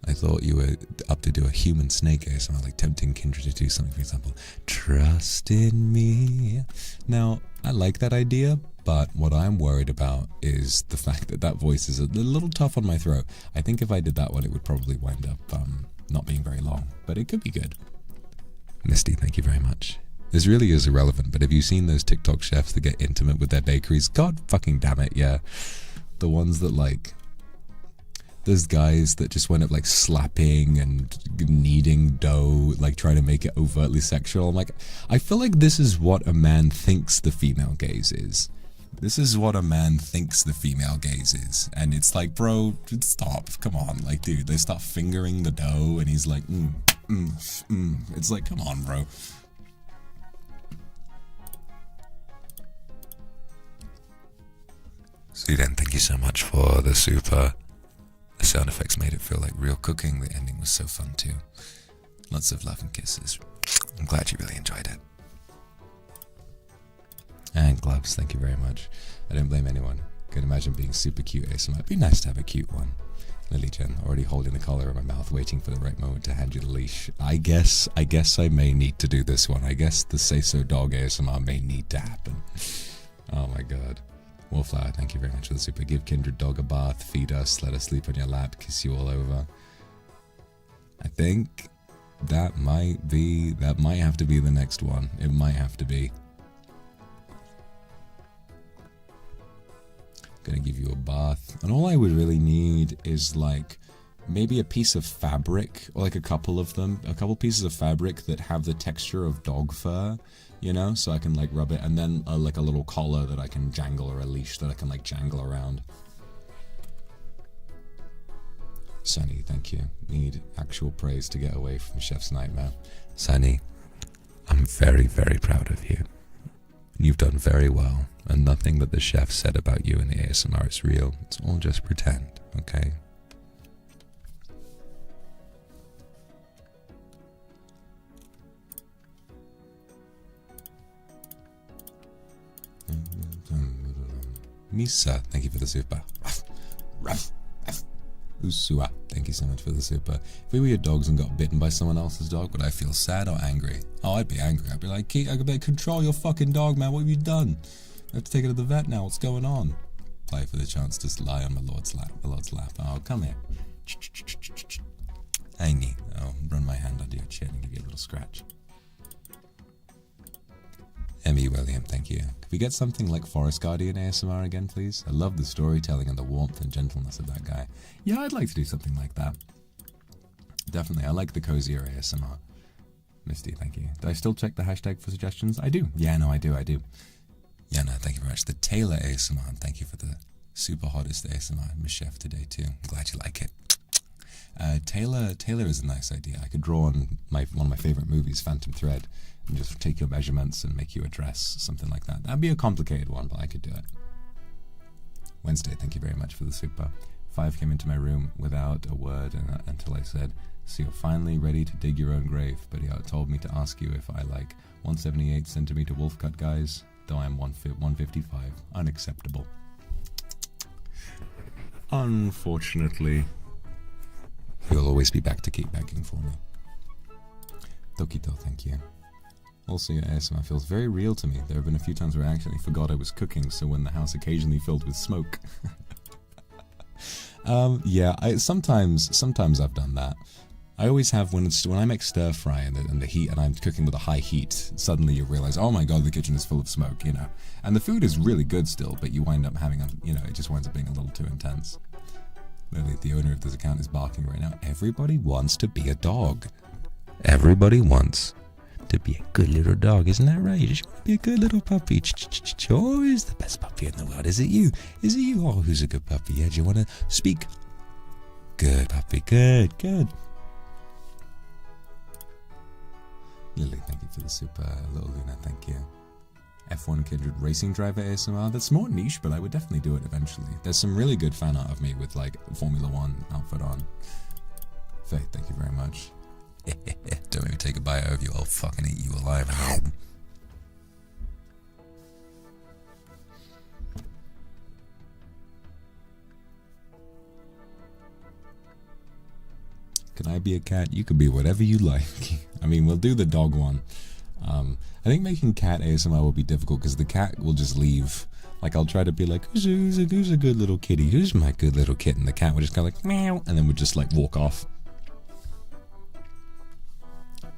I thought you were up to do a human snake ASMR, like tempting Kindred to do something, for example, trust in me. Now, I like that idea, but what I'm worried about is the fact that that voice is a little tough on my throat. I think if I did that one, it would probably wind up not being very long, but it could be good. Misty, thank you very much. This really is irrelevant, but have you seen those TikTok chefs that get intimate with their bakeries? God fucking damn it, yeah. The ones that like... There's guys that just went up like slapping and kneading dough, like trying to make it overtly sexual. I'm like, I feel like this is what a man thinks the female gaze is. This is what a man thinks the female gaze is. And it's like, bro, stop, come on. Like, dude, they start fingering the dough and he's like, It's like, come on, bro. Sweden, thank you so much for the super. The sound effects made it feel like real cooking. The ending was so fun too. Lots of love and kisses. I'm glad you really enjoyed it. And gloves, thank you very much. I don't blame anyone. Can imagine being super cute ASMR. It'd be nice to have a cute one. Lily Jen, already holding the collar in my mouth, waiting for the right moment to hand you the leash. I guess I may need to do this one. I guess the Say So Dog ASMR may need to happen. Oh my god. Wallflower, thank you very much for the super. Give Kindred dog a bath, feed us, let us sleep on your lap, kiss you all over. I think that might have to be the next one. It might have to be. Gonna give you a bath. And all I would really need is like maybe a piece of fabric, or like a couple pieces of fabric that have the texture of dog fur. You know, so I can like rub it, and then like a little collar that I can jangle, or a leash that I can like jangle around. Sunny, thank you. Need actual praise to get away from Chef's nightmare. Sunny, I'm very, very proud of you. You've done very well, and nothing that the chef said about you in the ASMR is real. It's all just pretend, okay? Misa, thank you for the super. Usua, thank you so much for the super. If we were your dogs and got bitten by someone else's dog, would I feel sad or angry? Oh, I'd be angry. I'd be like, Keith, I could be like, control your fucking dog, man. What have you done? I have to take it to the vet now. What's going on? Apply for the chance to lie on my lord's lap. My lord's lap. Oh, come here. Ain't. I'll run my hand under your chin and give you a little scratch. Emmy William, thank you. Could we get something like Forest Guardian ASMR again, please? I love the storytelling and the warmth and gentleness of that guy. Yeah, I'd like to do something like that. Definitely, I like the cozier ASMR. Misty, thank you. Do I still check the hashtag for suggestions? I do. Yeah, no, I do. Yeah, no, thank you very much. The Taylor ASMR, thank you for the super hottest ASMR. Miss Chef today too. I'm glad you like it. Taylor is a nice idea. I could draw on one of my favorite movies, Phantom Thread, and just take your measurements and make you a dress, something like that. That'd be a complicated one, but I could do it. Wednesday, thank you very much for the super. 5 came into my room without a word until I said, so you're finally ready to dig your own grave, but he told me to ask you if I like 178 centimeter wolf cut guys, though I'm 155. Unacceptable. Unfortunately. You'll always be back to keep begging for me. Tokito, thank you. Also, your ASMR feels very real to me. There have been a few times where I actually forgot I was cooking, so when the house occasionally filled with smoke. Yeah, sometimes I've done that. I always have when I make stir fry and the heat, and I'm cooking with a high heat, suddenly you realize, oh my god, the kitchen is full of smoke, you know. And the food is really good still, but you wind up having it just winds up being a little too intense. Literally, the owner of this account is barking right now. Everybody wants to be a dog. Everybody wants to be a good little dog, isn't that right? You just want to be a good little puppy. Oh, who's the best puppy in the world? Is it you? Is it you? Oh, who's a good puppy? Yeah, do you want to speak? Good puppy, good. Lily, thank you for the super. Little Luna, thank you. F1 Kindred Racing Driver ASMR. That's more niche, but I would definitely do it eventually. There's some really good fan art of me with like Formula 1 outfit on. Faith, thank you very much. Don't make me take a bite out of you. I'll fucking eat you alive. Can I be a cat? You could be whatever you like. I mean, we'll do the dog one. I think making cat ASMR will be difficult because the cat will just leave. Like, I'll try to be like, who's a good little kitty? Who's my good little kitten? The cat would just go like, meow, and then would just like walk off.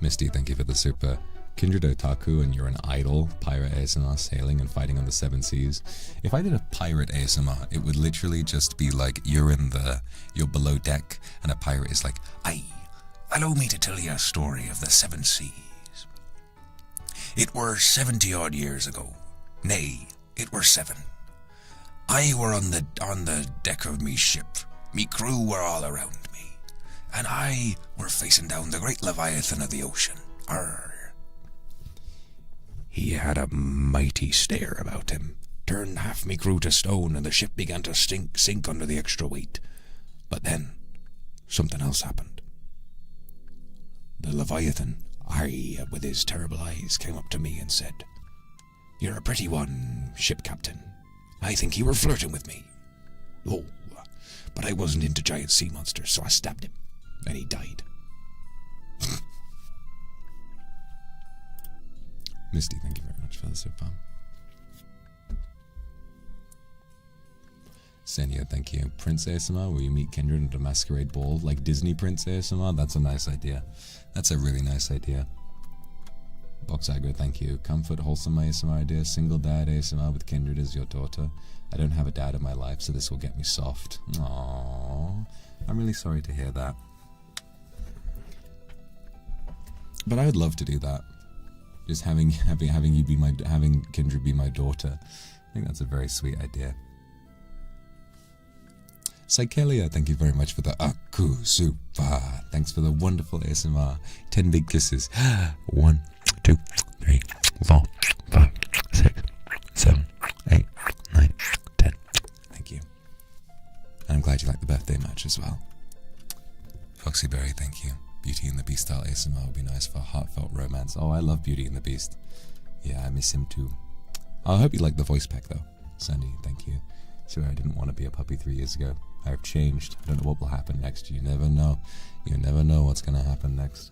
Misty, thank you for the super. Kindred Otaku and you're an idol. Pirate ASMR sailing and fighting on the 7 seas. If I did a pirate ASMR, it would literally just be like you're below deck and a pirate is like, aye, allow me to tell you a story of the 7 seas. It were 70 odd years ago. Nay, it were 7. I were on the deck of me ship. Me crew were all around me. And I were facing down the great Leviathan of the ocean. Arr. He had a mighty stare about him, turned half me crew to stone, and the ship began to sink under the extra weight. But then, something else happened. The Leviathan, with his terrible eyes, came up to me and said, "You're a pretty one, ship captain. I think you were flirting with me." Oh, but I wasn't into giant sea monsters, so I stabbed him, and he died. Misty, thank you very much for the super. Senya, thank you. Prince ASMR, where you meet Kindred at a masquerade ball, like Disney Prince ASMR. That's a nice idea. That's a really nice idea. Vox Akuma, thank you. Comfort, wholesome ASMR idea. Single dad ASMR with Kindred as your daughter. I don't have a dad in my life, so this will get me soft. Aww. I'm really sorry to hear that. But I would love to do that. Just having Kindred be my daughter. I think that's a very sweet idea. Psychelia, thank you very much for the Aku Super. Thanks for the wonderful ASMR. 10 big kisses. 1, 2, 3, 4, 5, 6, 7, 8, 9, 10. Thank you. And I'm glad you liked the birthday match as well. Foxyberry, thank you. Beauty and the Beast style ASMR would be nice for heartfelt romance. Oh, I love Beauty and the Beast. Yeah, I miss him too. I hope you like the voice pack though. Sandy, thank you. Swear I didn't want to be a puppy 3 years ago. I have changed. I don't know what will happen next. You never know. You never know what's going to happen next.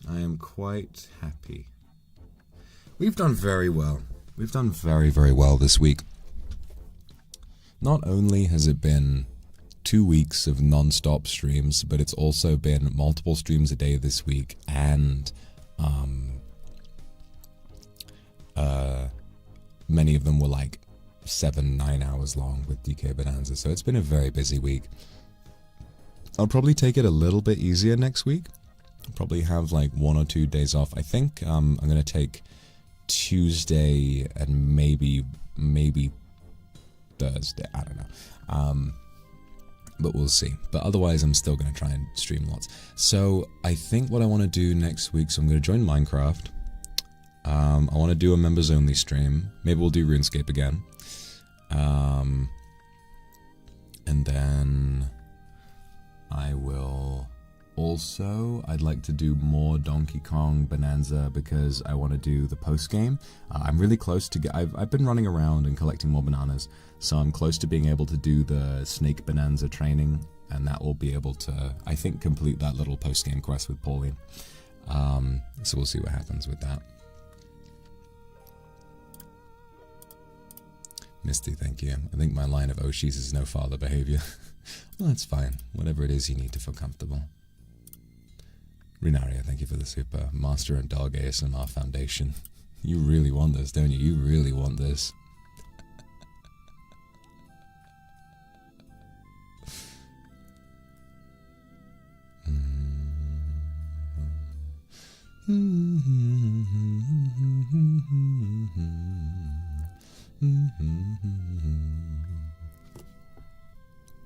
I am quite happy. We've done very well. We've done very, very well this week. Not only has it been 2 weeks of non-stop streams, but it's also been multiple streams a day this week, and many of them were like 7-9 hours long with DK Bonanza, so it's been a very busy week. I'll probably take it a little bit easier next week. I'll probably have like 1 or 2 days off. I think I'm going to take Tuesday and maybe Thursday. I don't know. But we'll see. But otherwise, I'm still going to try and stream lots. So I think what I want to do next week, so I'm going to join Minecraft. I want to do a members only stream. Maybe we'll do RuneScape again. And then I will also, I'd like to do more Donkey Kong Bonanza because I want to do the post game. I'm really close to I've been running around and collecting more bananas, so I'm close to being able to do the Snake Bonanza training, and that will be able to, I think, complete that little post game quest with Pauline. So we'll see what happens with that. Misty, thank you. I think my line of Oshis is no father behavior. Well, that's fine. Whatever it is you need to feel comfortable. Rinaria, thank you for the super. Master and Dog ASMR Foundation. You really want this, don't you? You really want this.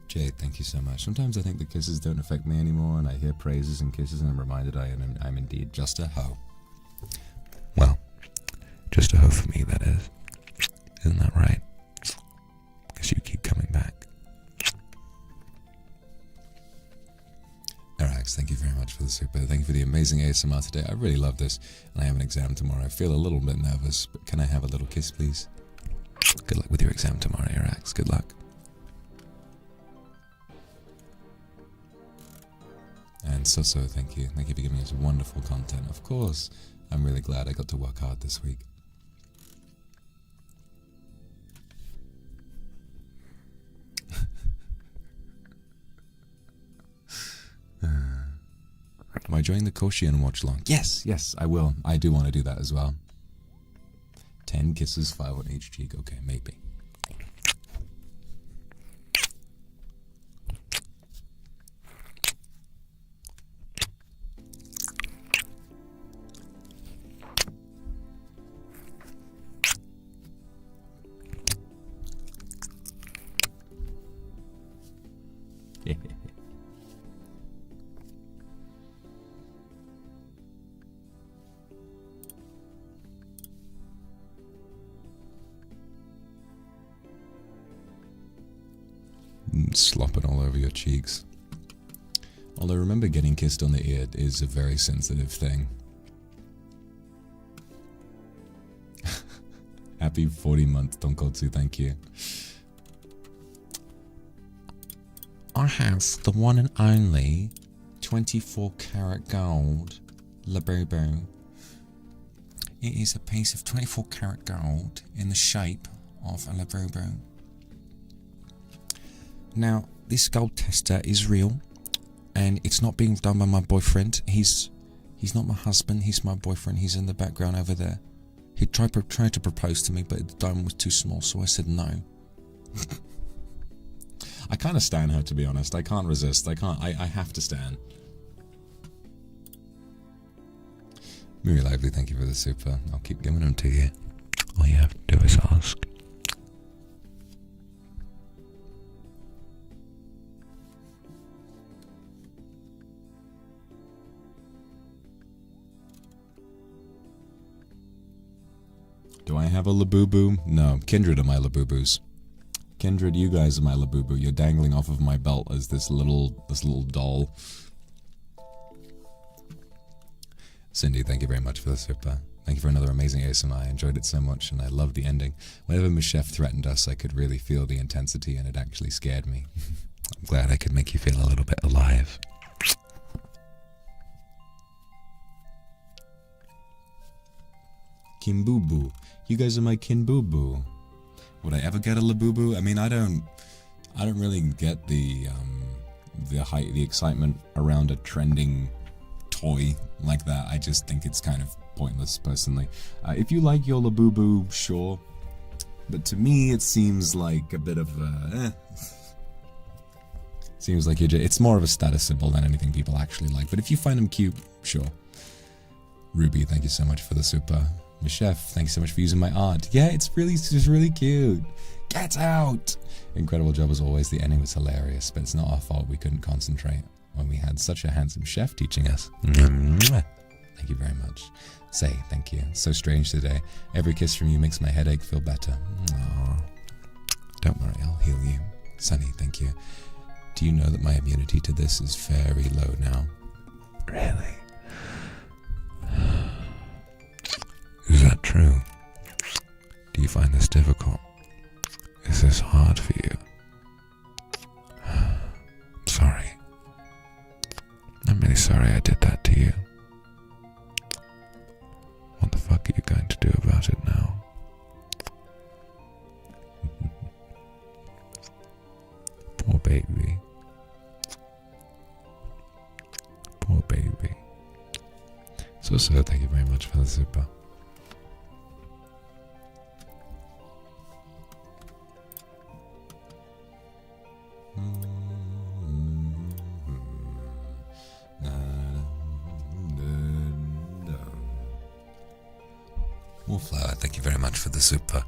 Jade, thank you so much. Sometimes I think the kisses don't affect me anymore, and I hear praises and kisses, and I'm reminded I'm indeed just a hoe. Well, just a hoe for me, that is. Isn't that right? Because you keep coming back. Arax, thank you very much for the super. Thank you for the amazing ASMR today. I really love this, and I have an exam tomorrow. I feel a little bit nervous, but can I have a little kiss, please? Good luck with your exam tomorrow, Arax. Good luck. And Soso, thank you. Thank you for giving us wonderful content. Of course, I'm really glad I got to work hard this week. Am I joining the Koshian watch long? Yes, yes, I will. I do want to do that as well. 10 kisses, 5 on each cheek. Okay, maybe. Slopping all over your cheeks. Although remember, getting kissed on the ear is a very sensitive thing. Happy 40-month Tonkotsu, thank you. I have the one and only 24 karat gold Labubu. It is a piece of 24 karat gold in the shape of a Labubu. Now, this gold tester is real, and it's not being done by my boyfriend. He's not my husband, he's my boyfriend. He's in the background over there. He tried to propose to me, but the diamond was too small, so I said no. I kind of stan her, to be honest. I can't resist. I have to stan. Very lively, thank you for the super. I'll keep giving them to you. All you have to do is ask. have a Labubu? No, Kindred are my Labubus. Kindred, you guys are my Labubu. You're dangling off of my belt as this little doll. Cindy, thank you very much for the super. Thank you for another amazing ASMR. I enjoyed it so much, and I loved the ending. Whenever Michef threatened us, I could really feel the intensity, and it actually scared me. I'm glad I could make you feel a little bit alive. Kimbubu. You guys are my Kinbubu. Would I ever get a Labubu? I mean, I don't really get the excitement around a trending toy like that. I just think it's kind of pointless, personally. If you like your Labubu, sure. But to me, it seems like a bit of Seems like it's more of a status symbol than anything people actually like. But if you find them cute, sure. Ruby, thank you so much for the super. Michef, thank you so much for using my art. Yeah, it's just really cute. Get out! Incredible job as always. The ending was hilarious, but it's not our fault we couldn't concentrate when we had such a handsome chef teaching us. Thank you very much. Say, thank you. So strange today. Every kiss from you makes my headache feel better. Aww. Don't worry, I'll heal you. Sunny, thank you. Do you know that my immunity to this is very low now? Really? Is that true? Do you find this difficult? Is this hard for you? Sorry. I'm really sorry I did that to you. What the fuck are you going to do about it now? Poor baby. Poor baby. So thank you very much for the super. Wallflower, thank you very much for the super.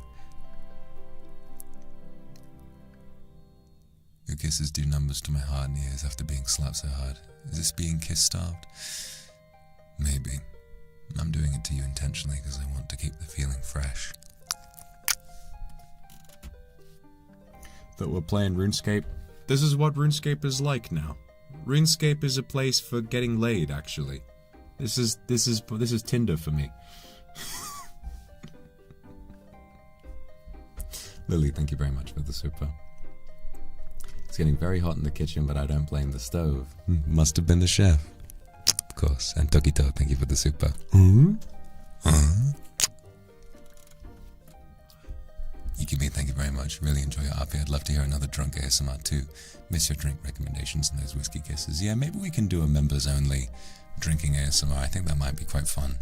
Your kisses do numbers to my heart and ears after being slapped so hard. Is this being kiss-starved? Maybe. I'm doing it to you intentionally because I want to keep the feeling fresh. That we're playing RuneScape. This is what RuneScape is like now. RuneScape is a place for getting laid, actually. This is Tinder for me. Lily, thank you very much for the super. It's getting very hot in the kitchen, but I don't blame the stove. Must have been the chef. Of course. And Tokito, thank you for the super. Yukimi, thank you very much. Really enjoy your RP. I'd love to hear another drunk ASMR too. Miss your drink recommendations and those whiskey kisses. Yeah, maybe we can do a members-only drinking ASMR. I think that might be quite fun.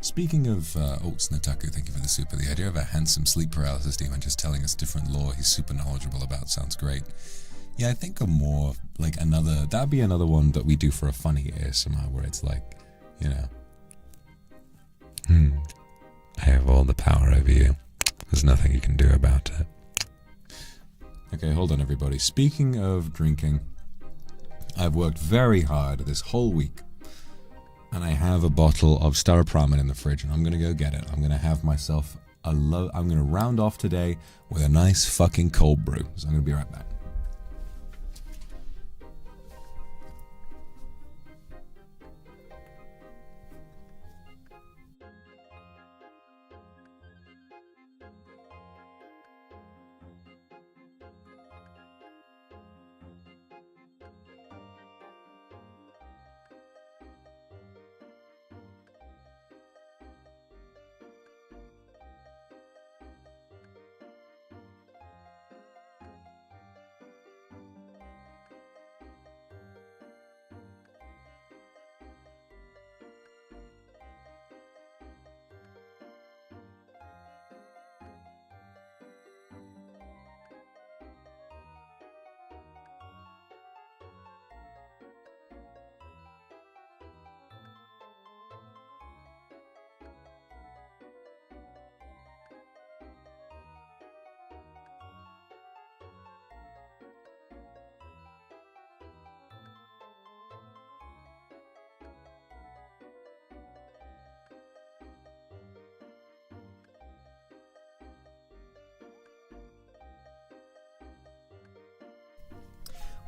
Speaking of Nataku, thank you for the super. The idea of a handsome sleep paralysis demon just telling us different lore he's super knowledgeable about sounds great. Yeah, I think a more, like that'd be another one that we do for a funny ASMR where it's like, you know. I have all the power over you. There's nothing you can do about it. Okay, hold on everybody. Speaking of drinking, I've worked very hard this whole week. And I have a bottle of Staropramen in the fridge, and I'm gonna go get it. I'm gonna have myself I'm gonna round off today with a nice fucking cold brew. So I'm gonna be right back.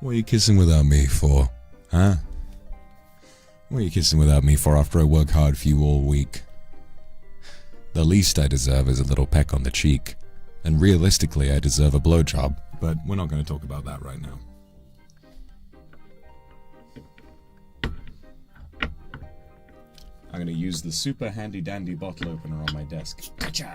What are you kissing without me for? Huh? What are you kissing without me for after I work hard for you all week? The least I deserve is a little peck on the cheek. And realistically, I deserve a blowjob. But we're not going to talk about that right now. I'm going to use the super handy dandy bottle opener on my desk. Gotcha!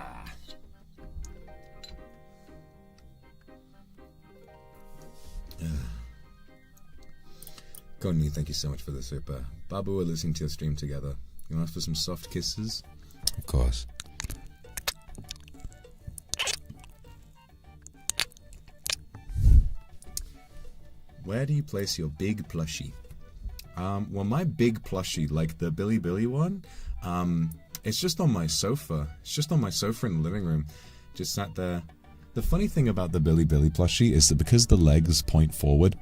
Connie, thank you so much for the super. Babu, we're listening to your stream together. You want to ask for some soft kisses? Of course. Where do you place your big plushie? Well, my big plushie, like the Billy Billy one, it's just on my sofa. It's just on my sofa in the living room. Just sat there. The funny thing about the Billy Billy plushie is that because the legs point forward,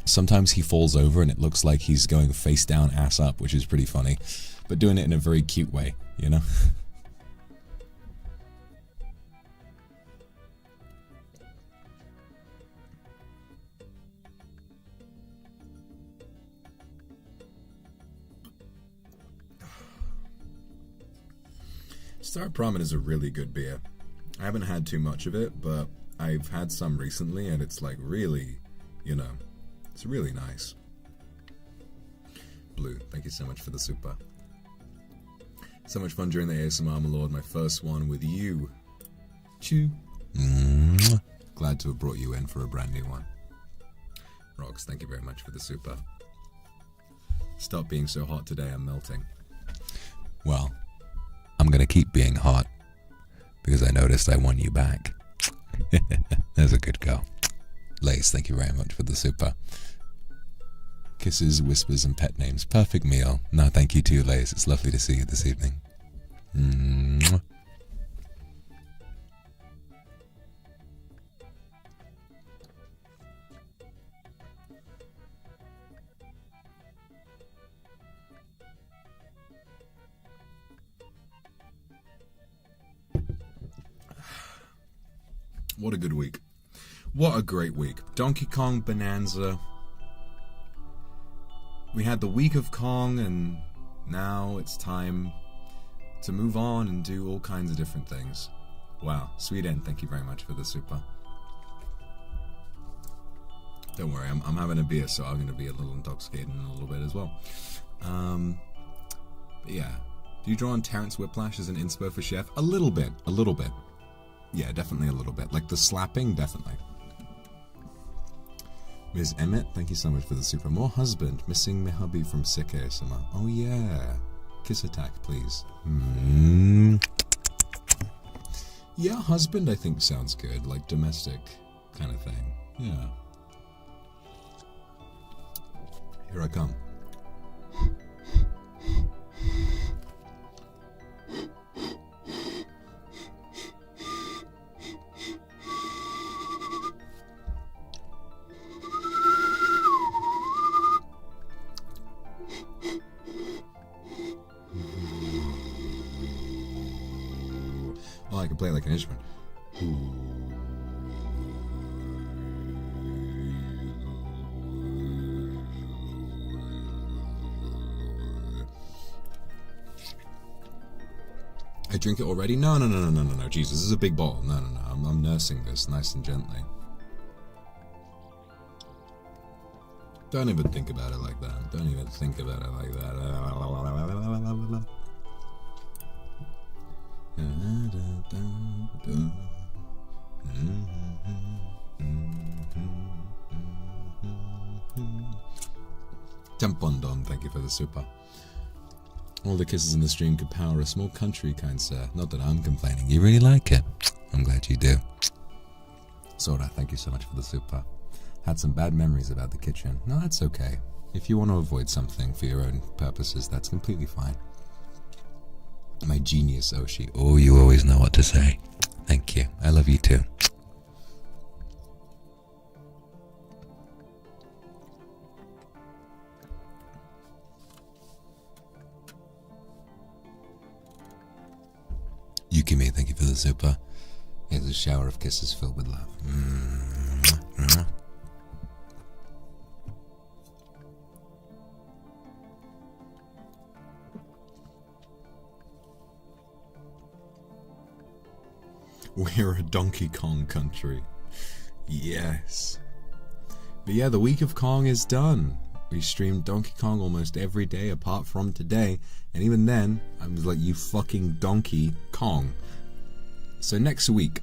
sometimes he falls over and it looks like he's going face down, ass up, which is pretty funny. But doing it in a very cute way, you know? Star Promet is a really good beer. I haven't had too much of it, but I've had some recently, and it's like really, you know, it's really nice. Blue, thank you so much for the super. So much fun during the ASMR, my lord. My first one with you. Chew. Glad to have brought you in for a brand new one. Rox, thank you very much for the super. Stop being so hot today, I'm melting. Well, I'm gonna keep being hot because I noticed I won you back. That's a good girl. Lace, thank you very much for the super. Kisses, whispers, and pet names. Perfect meal. No, thank you too, Lace. It's lovely to see you this evening. What a good week. What a great week. Donkey Kong Bonanza. We had the week of Kong, and now it's time to move on and do all kinds of different things. Wow. Sweet End, thank you very much for the super. Don't worry, I'm having a beer, so I'm going to be a little intoxicated in a little bit as well. But yeah. Do you draw on Terrence Whiplash as an inspo for Chef? A little bit. Yeah, definitely a little bit. Like the slapping, definitely. Ms. Emmett, thank you so much for the super. More husband, missing my hubby from Sick ASMR. Oh yeah. Kiss attack, please. Yeah, husband I think sounds good. Like domestic kind of thing. Yeah. Here I come. Oh, I can play like an instrument. I drink it already? No. Jesus, this is a big bottle. No. I'm nursing this nice and gently. Don't even think about it like that. Don't even think about it like that. Tempondon, thank you for the super. All the kisses in the stream could power a small country, kind sir. Not that I'm complaining. You really like it. I'm glad you do. Sora, thank you so much for the super. Had some bad memories about the kitchen. No, that's okay. If you want to avoid something for your own purposes, that's completely fine. My genius, Oshi. Oh, you always know what to say. Thank you. I love you too. Yukimi, thank you for the super. Here's a shower of kisses filled with love. We're a Donkey Kong country. Yes. But yeah, the week of Kong is done. We streamed Donkey Kong almost every day apart from today. And even then, I was like, you fucking Donkey Kong. So next week,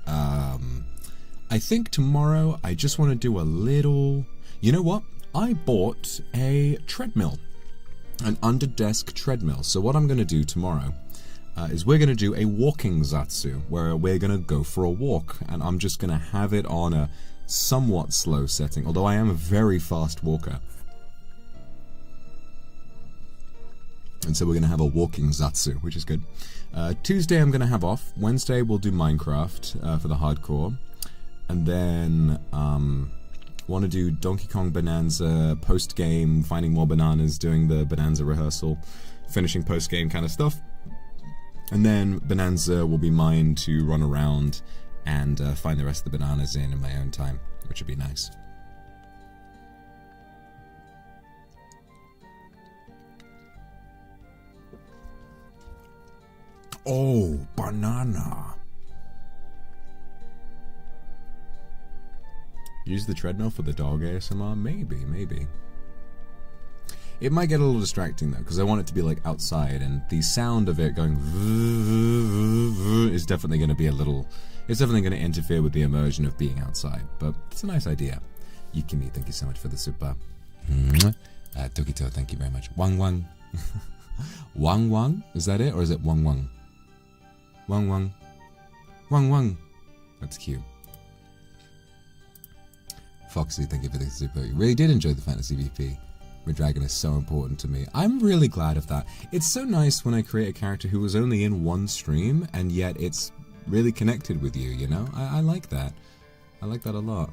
I think tomorrow I just want to do a little... You know what? I bought a treadmill. An under-desk treadmill. So what I'm going to do tomorrow is we're going to do a walking zatsu, where we're going to go for a walk. And I'm just going to have it on a somewhat slow setting, although I am a very fast walker. And so we're going to have a walking zatsu, which is good. Tuesday I'm going to have off. Wednesday we'll do Minecraft for the hardcore. And then want to do Donkey Kong Bonanza post-game, finding more bananas, doing the Bonanza rehearsal, finishing post-game kind of stuff. And then Bonanza will be mine to run around and find the rest of the bananas in my own time, which would be nice. Oh, banana. Use the treadmill for the dog ASMR? Maybe. It might get a little distracting though, because I want it to be like outside, and the sound of it going is definitely going to be a little... It's definitely going to interfere with the immersion of being outside, but it's a nice idea. Yukimi, thank you so much for the super. Tokito, thank you very much. Wang Wang. Wang Wang? Is that it, or is it Wang Wang? Wang Wang. Wang Wang. That's cute. Foxy, thank you for the super. You really did enjoy the Fantasy VP. Red Dragon is so important to me. I'm really glad of that. It's so nice when I create a character who was only in one stream, and yet it's really connected with you, you know? I like that. I like that a lot.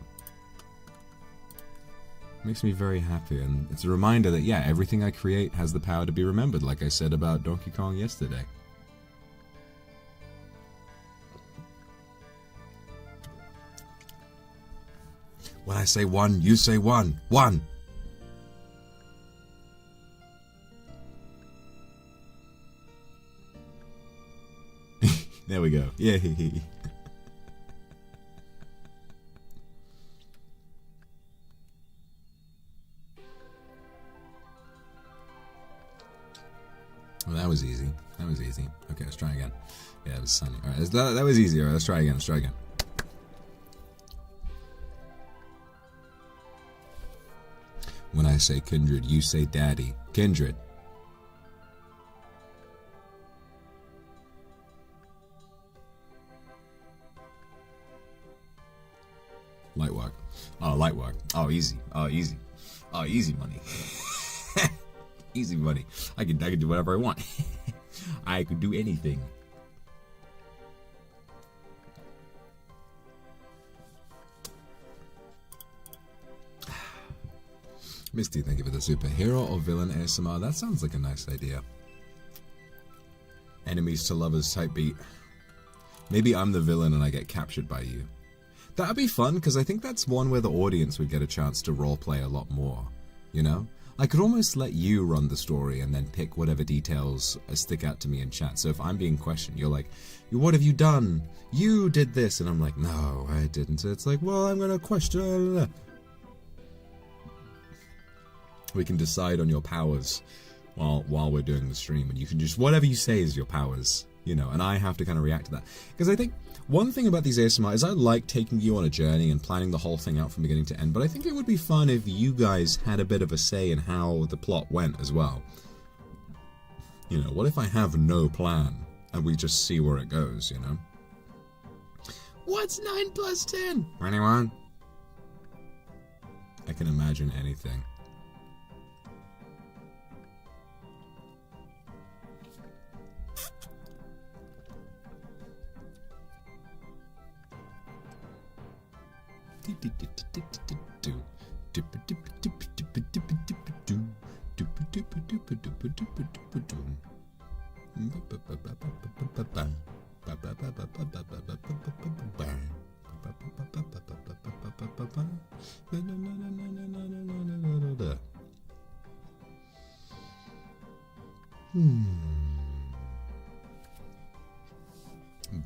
Makes me very happy, and it's a reminder that, yeah, everything I create has the power to be remembered, like I said about Donkey Kong yesterday. When I say one, you say one. One! There we go. Yay! Well, that was easy. That was easy. Okay, let's try again. Yeah, it was sunny. Alright, that was easy. Alright, let's try again. Let's try again. When I say kindred, you say daddy. Kindred. Light work. Oh, light work. Oh, easy. Oh, easy. Oh, easy money. Easy money. I can do whatever I want. I could do anything. Misty, thank you for the superhero or villain ASMR. That sounds like a nice idea. Enemies to lovers type beat. Maybe I'm the villain and I get captured by you. That'd be fun, because I think that's one where the audience would get a chance to roleplay a lot more, you know? I could almost let you run the story and then pick whatever details stick out to me in chat. So if I'm being questioned, you're like, what have you done? You did this. And I'm like, no, I didn't. So it's like, well, I'm going to question. We can decide on your powers while we're doing the stream. And you can just, whatever you say is your powers, you know, and I have to kind of react to that. Because I think one thing about these ASMR is I like taking you on a journey and planning the whole thing out from beginning to end, but I think it would be fun if you guys had a bit of a say in how the plot went as well. You know, what if I have no plan and we just see where it goes, you know? What's 9 plus 10? Anyone? I can imagine anything.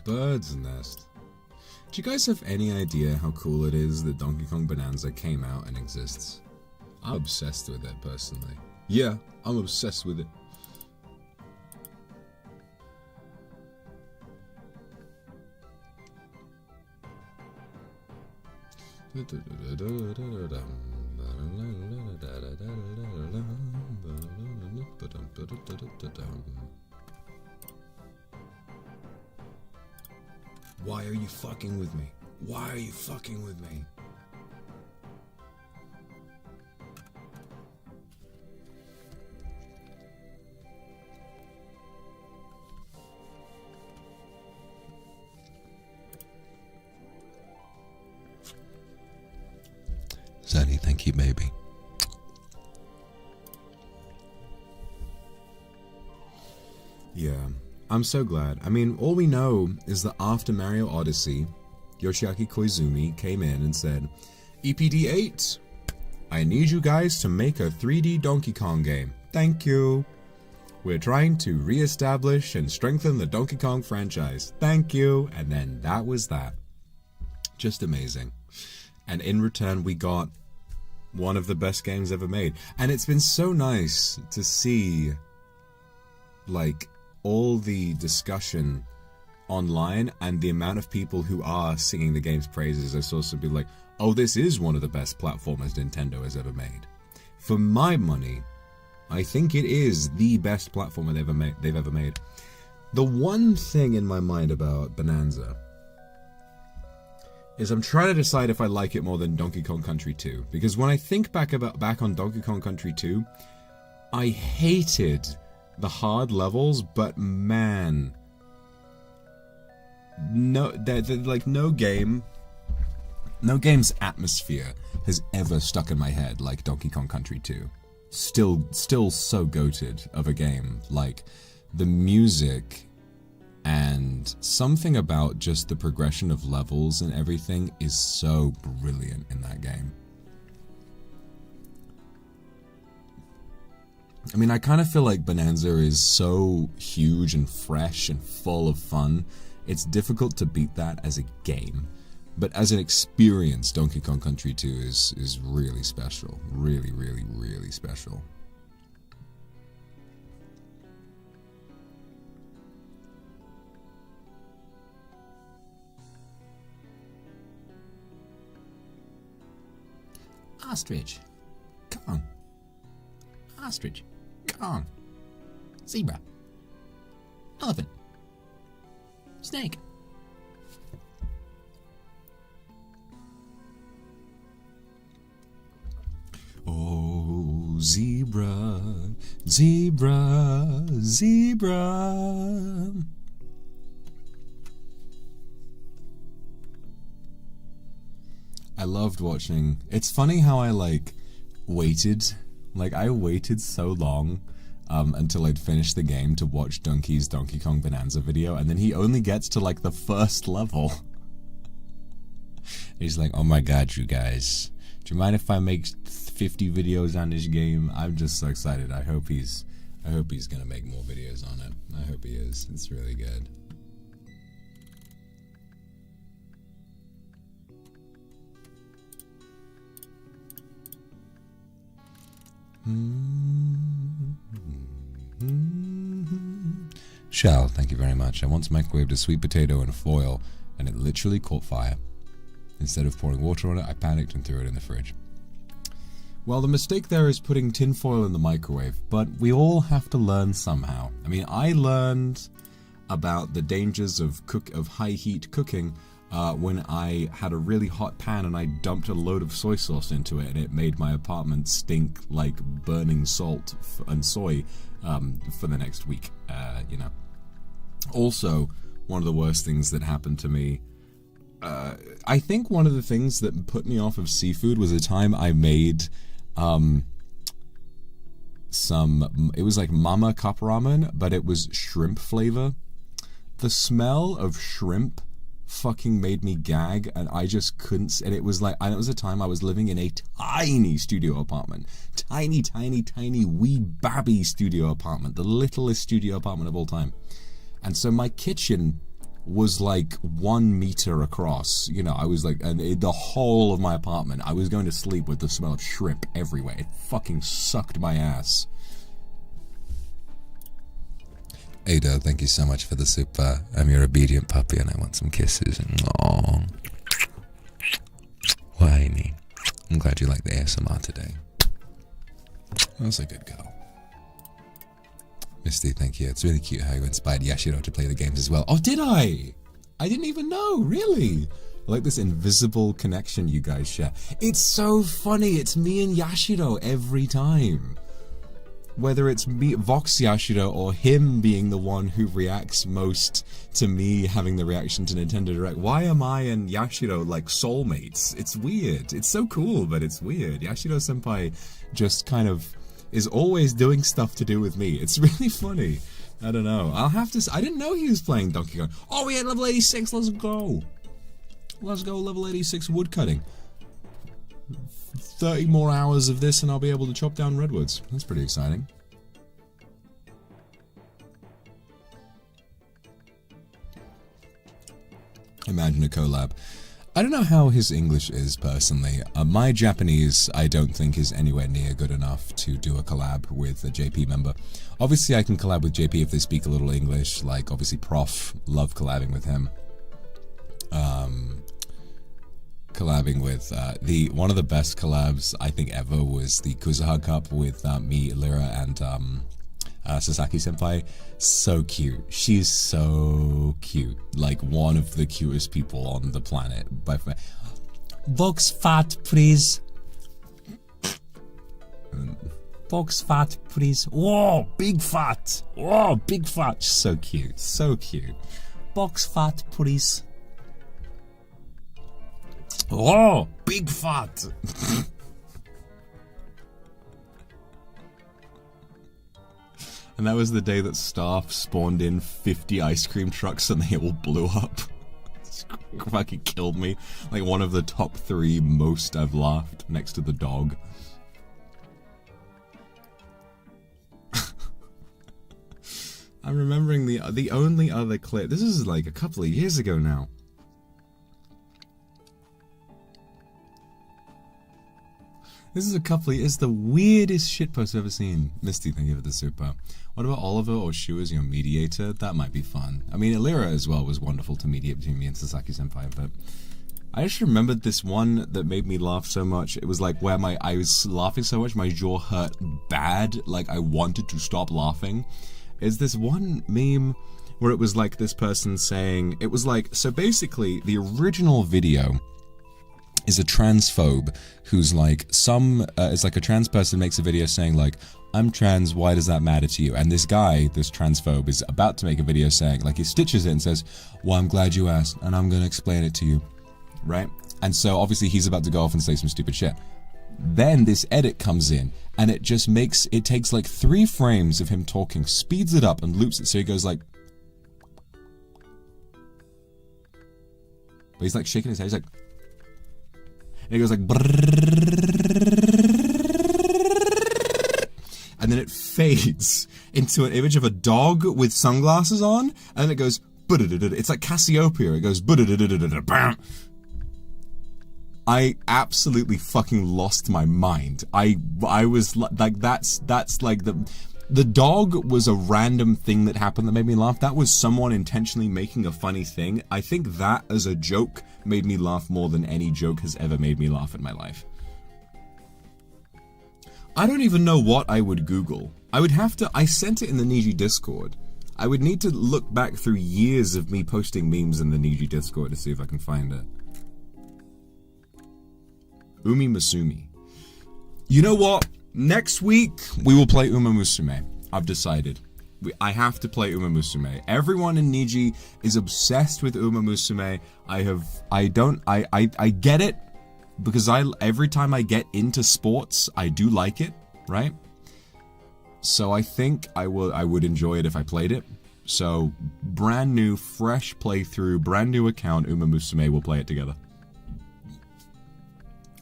bird's nest. Do you guys have any idea how cool it is that Donkey Kong Bonanza came out and exists? I'm obsessed with it, personally. Yeah, I'm obsessed with it. Why are you fucking with me? Why are you fucking with me? Zaddy, thank you, baby. Yeah, I'm so glad. I mean, all we know is that after Mario Odyssey, Yoshiaki Koizumi came in and said, EPD 8, I need you guys to make a 3D Donkey Kong game. Thank you. We're trying to re-establish and strengthen the Donkey Kong franchise. Thank you. And then that was that. Just amazing. And in return, we got one of the best games ever made. And it's been so nice to see, like, all the discussion online and the amount of people who are singing the game's praises. I saw some people like, oh, this is one of the best platformers Nintendo has ever made. For my money, I think it is the best platformer they've ever made. The one thing in my mind about Bonanza is I'm trying to decide if I like it more than Donkey Kong Country 2. Because when I think back on Donkey Kong Country 2, I hated the hard levels, but man, no game's atmosphere has ever stuck in my head like Donkey Kong Country 2. Still so goated of a game. Like, the music and something about just the progression of levels and everything is so brilliant in that game. I mean, I kind of feel like Bonanza is so huge and fresh and full of fun. It's difficult to beat that as a game. But as an experience, Donkey Kong Country 2 is really special. Really, really, really special. Ostrich. Kong. Ostrich. Kong. Zebra. Elephant. Snake. Oh, zebra, zebra, zebra. I loved watching. It's funny how I waited. I waited so long until I'd finished the game to watch Donkey's Donkey Kong Bonanza video, and then he only gets to the first level. He's like, oh my god, you guys. Do you mind if I make 50 videos on this game? I'm just so excited. I hope he's gonna make more videos on it. I hope he is. It's really good. Shell, thank you very much. I once microwaved a sweet potato in foil and it literally caught fire. Instead of pouring water on it, I panicked and threw it in the fridge. Well, the mistake there is putting tin foil in the microwave, but we all have to learn somehow. I mean, I learned about the dangers of high heat cooking when I had a really hot pan and I dumped a load of soy sauce into it, and it made my apartment stink like burning salt and soy for the next week. Also, one of the worst things that happened to me, I think one of the things that put me off of seafood was a time I made it was like mama cup ramen, but it was shrimp flavor. The smell of shrimp fucking made me gag, and I just couldn't. And it was a time I was living in a tiny studio apartment, tiny wee babby studio apartment, the littlest studio apartment of all time. And so my kitchen was like 1 meter across. You know, I was like, and the whole of my apartment, I was going to sleep with the smell of shrimp everywhere. It fucking sucked my ass. Ada, thank you so much for the super. I'm your obedient puppy and I want some kisses. Aww. Why me? I'm glad you like the ASMR today. That's a good girl. Misty, thank you. It's really cute how you inspired Yashiro to play the games as well. Oh, did I? I didn't even know, really. I like this invisible connection you guys share. It's so funny. It's me and Yashiro every time. Whether it's me, Vox Yashiro, or him being the one who reacts most to me having the reaction to Nintendo Direct. Why am I and Yashiro like soulmates? It's weird. It's so cool, but it's weird. Yashiro-senpai just kind of is always doing stuff to do with me. It's really funny. I don't know. I'll have to... I didn't know he was playing Donkey Kong. Oh, we had level 86. Let's go. Let's go level 86 woodcutting. 30 more hours of this and I'll be able to chop down redwoods. That's pretty exciting. Imagine a collab. I don't know how his English is, personally. My Japanese, I don't think, is anywhere near good enough to do a collab with a JP member. Obviously, I can collab with JP if they speak a little English, like, obviously, Prof. Love collabing with him. Collabing with, one of the best collabs, I think, ever was the Kuzaha Cup with me, Lyra, and Sasaki-senpai. So cute. She's so cute. Like, one of the cutest people on the planet. By far. Vox fat, please. Vox fat, please. Whoa, big fat. Whoa, big fat. So cute. So cute. Vox fat, please. Oh, big fat. And that was the day that staff spawned in 50 ice cream trucks and they all blew up. It fucking killed me. Like one of the top 3 most I've laughed, next to the dog. I'm remembering the only other clip. This is like a couple of years ago now. This is it's the weirdest shitpost I've ever seen. Misty, thank you for the super. What about Oliver or Shu as your mediator? That might be fun. I mean, Illyra as well was wonderful to mediate between me and Sasaki-senpai, but I just remembered this one that made me laugh so much. It was like where I was laughing so much, my jaw hurt bad, like I wanted to stop laughing. Is this one meme where it was like this person saying, it was like, so basically the original video is a transphobe who's like it's like a trans person makes a video saying like, I'm trans, why does that matter to you? And this guy, this transphobe, is about to make a video saying, like he stitches it and says, well, I'm glad you asked and I'm gonna explain it to you, right? And so obviously he's about to go off and say some stupid shit. Then this edit comes in and it just takes like 3 frames of him talking, speeds it up and loops it so he goes like, but he's like shaking his head, he's like, and it goes like, and then it fades into an image of a dog with sunglasses on, and then it goes, it's like Cassiopeia, it goes, I absolutely fucking lost my mind. I was like, that's like the dog was a random thing that happened that made me laugh. That was someone intentionally making a funny thing. I think that as a joke made me laugh more than any joke has ever made me laugh in my life. I don't even know what I would Google. I sent it in the Niji Discord. I would need to look back through years of me posting memes in the Niji Discord to see if I can find it. Umi Masumi. You know what? Next week, we will play Uma Musume. I've decided. I have to play Uma Musume. Everyone in Niji is obsessed with Uma Musume. I get it, because every time I get into sports, I do like it, right? So I think I would enjoy it if I played it. So, brand new, fresh playthrough, brand new account, Uma Musume, we'll play it together.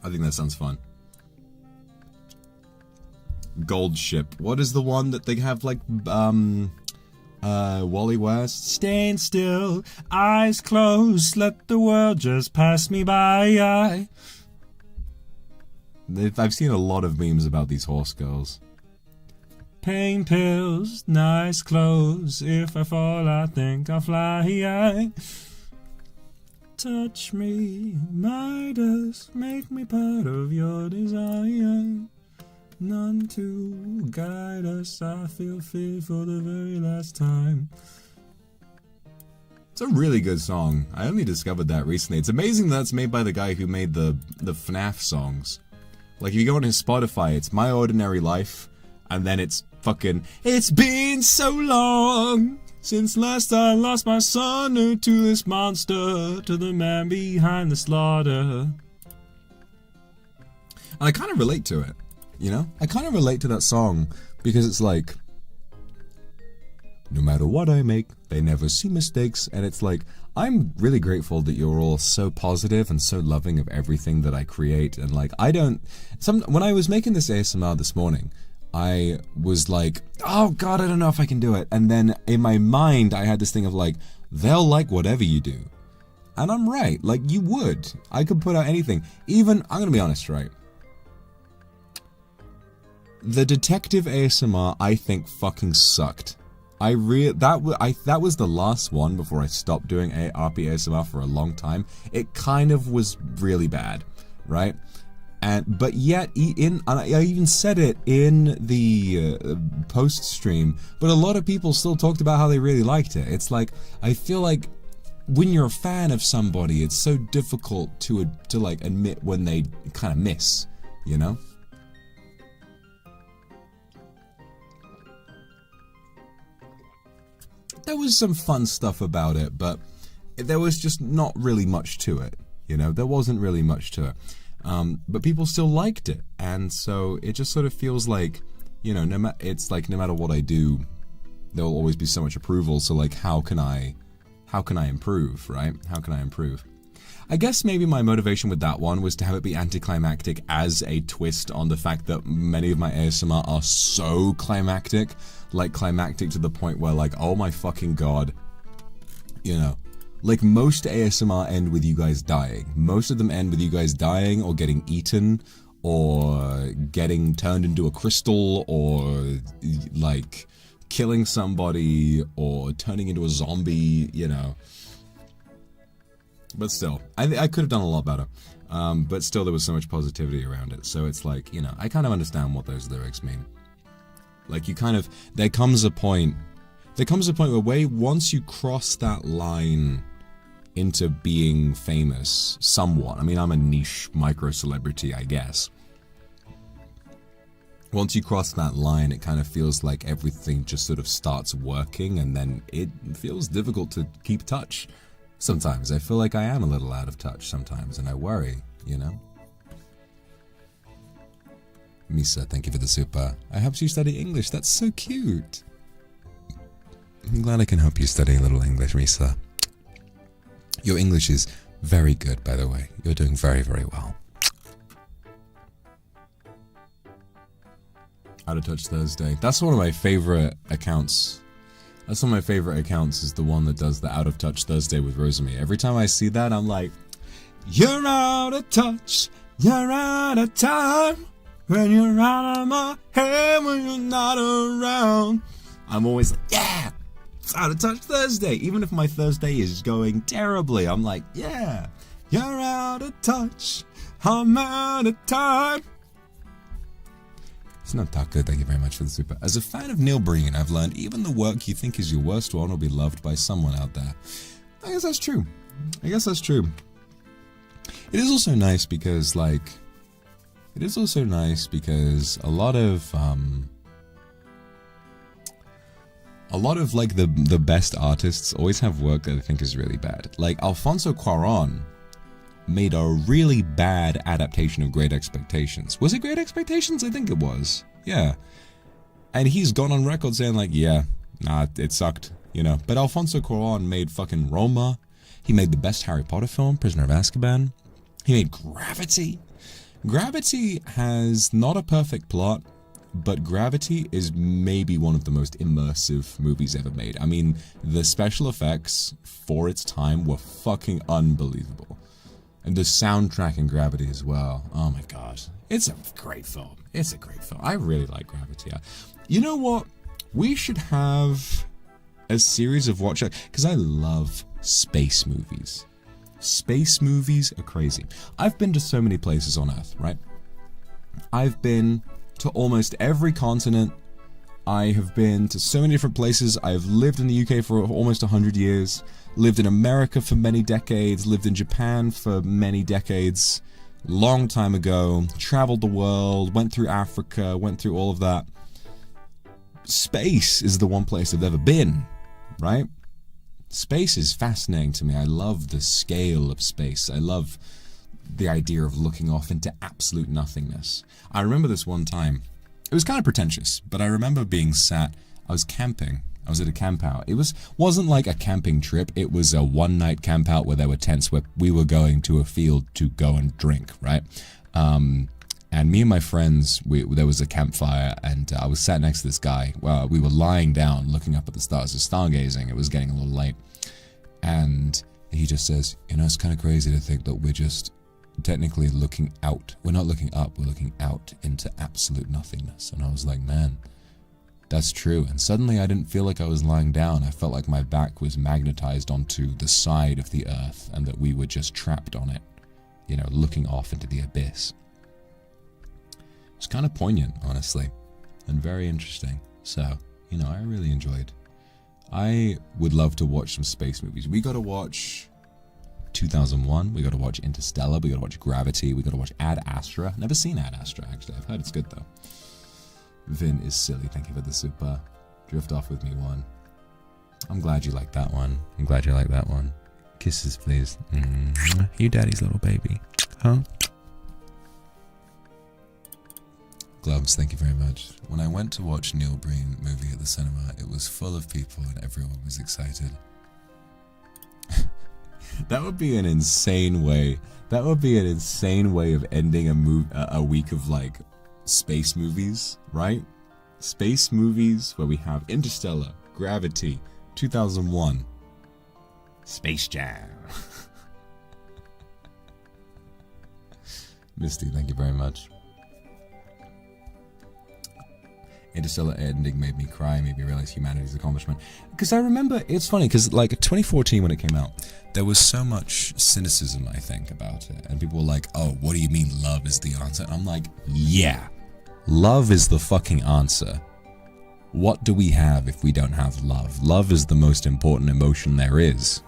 I think that sounds fun. Gold ship. What is the one that they have like Wally West, stand still, eyes closed, let the world just pass me by. I've seen a lot of memes about these horse girls. Pain pills, nice clothes, if I fall I think I'll fly. Touch me, Midas, make me part of your desire. None to guide us, I feel fear for the very last time. It's a really good song. I only discovered that recently. It's amazing that's made by the guy who made the FNAF songs. Like, if you go on his Spotify, it's My Ordinary Life, and then it's fucking, it's been so long since last I lost my son to this monster, to the man behind the slaughter. And I kind of relate to it. You know, I kind of relate to that song because it's like, no matter what I make, they never see mistakes. And it's like, I'm really grateful that you're all so positive and so loving of everything that I create. And like, when I was making this ASMR this morning, I was like, oh God, I don't know if I can do it. And then in my mind, I had this thing of like, they'll like whatever you do. And I'm right. Like, you would. I could put out anything. Even, I'm going to be honest, right? The detective ASMR, I think, fucking sucked. That was the last one before I stopped doing RP ASMR for a long time. It kind of was really bad, right? But yet, I even said it in the post stream, but a lot of people still talked about how they really liked it. It's like, I feel like when you're a fan of somebody, it's so difficult to like admit when they kind of miss, you know? There was some fun stuff about it, but there was just not really much to it, you know? There wasn't really much to it. But people still liked it, and so it just sort of feels like, you know, it's like no matter what I do, there will always be so much approval, so like, how can I improve, right? How can I improve? I guess maybe my motivation with that one was to have it be anticlimactic as a twist on the fact that many of my ASMR are so climactic, like climactic to the point where like, oh my fucking God, you know, like most ASMR end with you guys dying. Most of them end with you guys dying or getting eaten or getting turned into a crystal or like killing somebody or turning into a zombie, you know. But still, I could have done a lot better. But still, there was so much positivity around it. So it's like, you know, I kind of understand what those lyrics mean. Like, you kind of, there comes a point where once you cross that line into being famous, somewhat. I mean, I'm a niche micro-celebrity, I guess. Once you cross that line, it kind of feels like everything just sort of starts working, and then it feels difficult to keep touch. Sometimes I feel like I am a little out of touch sometimes, and I worry, you know? Misa, thank you for the super. I hope you study English. That's so cute. I'm glad I can help you study a little English, Misa. Your English is very good, by the way. You're doing very, very well. Out of Touch Thursday. That's one of my favorite accounts. That's one of my favorite accounts, is the one that does the Out of Touch Thursday with Rosamie. Every time I see that, I'm like, you're out of touch, you're out of time, when you're out of my head, when you're not around. I'm always like, yeah, it's Out of Touch Thursday. Even if my Thursday is going terribly, I'm like, yeah, you're out of touch, I'm out of time. It's not Taco, thank you very much for the super. As a fan of Neil Breen, I've learned even the work you think is your worst one will be loved by someone out there. I guess that's true. It is also nice because, like, a lot of like the best artists always have work that I think is really bad. Like Alfonso Cuarón made a really bad adaptation of Great Expectations. Was it Great Expectations? I think it was. Yeah. And he's gone on record saying like, yeah, nah, it sucked, you know. But Alfonso Cuarón made fucking Roma. He made the best Harry Potter film, Prisoner of Azkaban. He made Gravity. Gravity has not a perfect plot. but Gravity is maybe one of the most immersive movies ever made. I mean, the special effects for its time were fucking unbelievable. And the soundtrack in Gravity as well. Oh my god. It's a great film. It's a great film. I really like Gravity. You know what? We should have a series of watch, because I love space movies. Space movies are crazy. I've been to so many places on Earth, right? I've been to almost every continent. I have been to so many different places. I've lived in the UK for almost 100 years, lived in America for many decades, lived in Japan for many decades, long time ago, traveled the world, went through Africa, went through all of that. Space is the one place I've ever been, right? Space is fascinating to me. I love the scale of space. I love the idea of looking off into absolute nothingness. I remember this one time. It was kind of pretentious, but I remember being sat, I was camping. I was at a camp out. It wasn't like a camping trip. It was a one-night camp out where there were tents where we were going to a field to go and drink, right? And me and my friends, there was a campfire, and I was sat next to this guy. Well, we were lying down, looking up at the stars, so stargazing. It was getting a little late. And he just says, you know, it's kind of crazy to think that we're just technically looking out. We're not looking up, we're looking out into absolute nothingness. And I was like, man, that's true. And suddenly I didn't feel like I was lying down. I felt like my back was magnetized onto the side of the earth and that we were just trapped on it, you know, looking off into the abyss. It's kind of poignant, honestly, and very interesting. So, you know, I really enjoyed. I would love to watch some space movies. We got to watch 2001, we got to watch Interstellar, we got to watch Gravity, we got to watch Ad Astra. Never seen Ad Astra, actually. I've heard it's good, though. Vin is silly. Thank you for the super. Drift Off With Me one. I'm glad you like that one. I'm glad you like that one. Kisses, please. You daddy's little baby. Huh? Gloves, thank you very much. When I went to watch Neil Breen movie at the cinema, it was full of people and everyone was excited. That would be an insane way. That would be an insane way of ending a week of like space movies, right? Space movies where we have Interstellar, Gravity, 2001, Space Jam. Misty, thank you very much. Interstellar ending made me cry, made me realize humanity's accomplishment. Because I remember, it's funny, because like 2014 when it came out, there was so much cynicism, I think, about it. And people were like, oh, what do you mean love is the answer? And I'm like, yeah, love is the fucking answer. What do we have if we don't have love? Love is the most important emotion there is.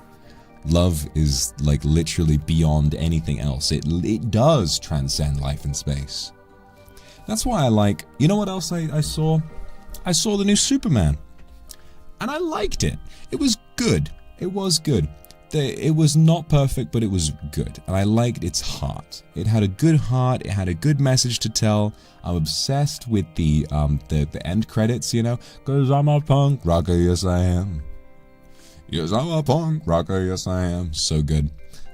Love is like literally beyond anything else. It does transcend life and space. That's why I like, you know what else I saw? I saw the new Superman. And I liked it. It was good. It was good. It was not perfect, but it was good. And I liked its heart. It had a good heart. It had a good message to tell. I'm obsessed with the end credits, you know? 'Cause I'm a punk rocker, yes I am. Yes, I'm a punk rocker, yes I am. So good.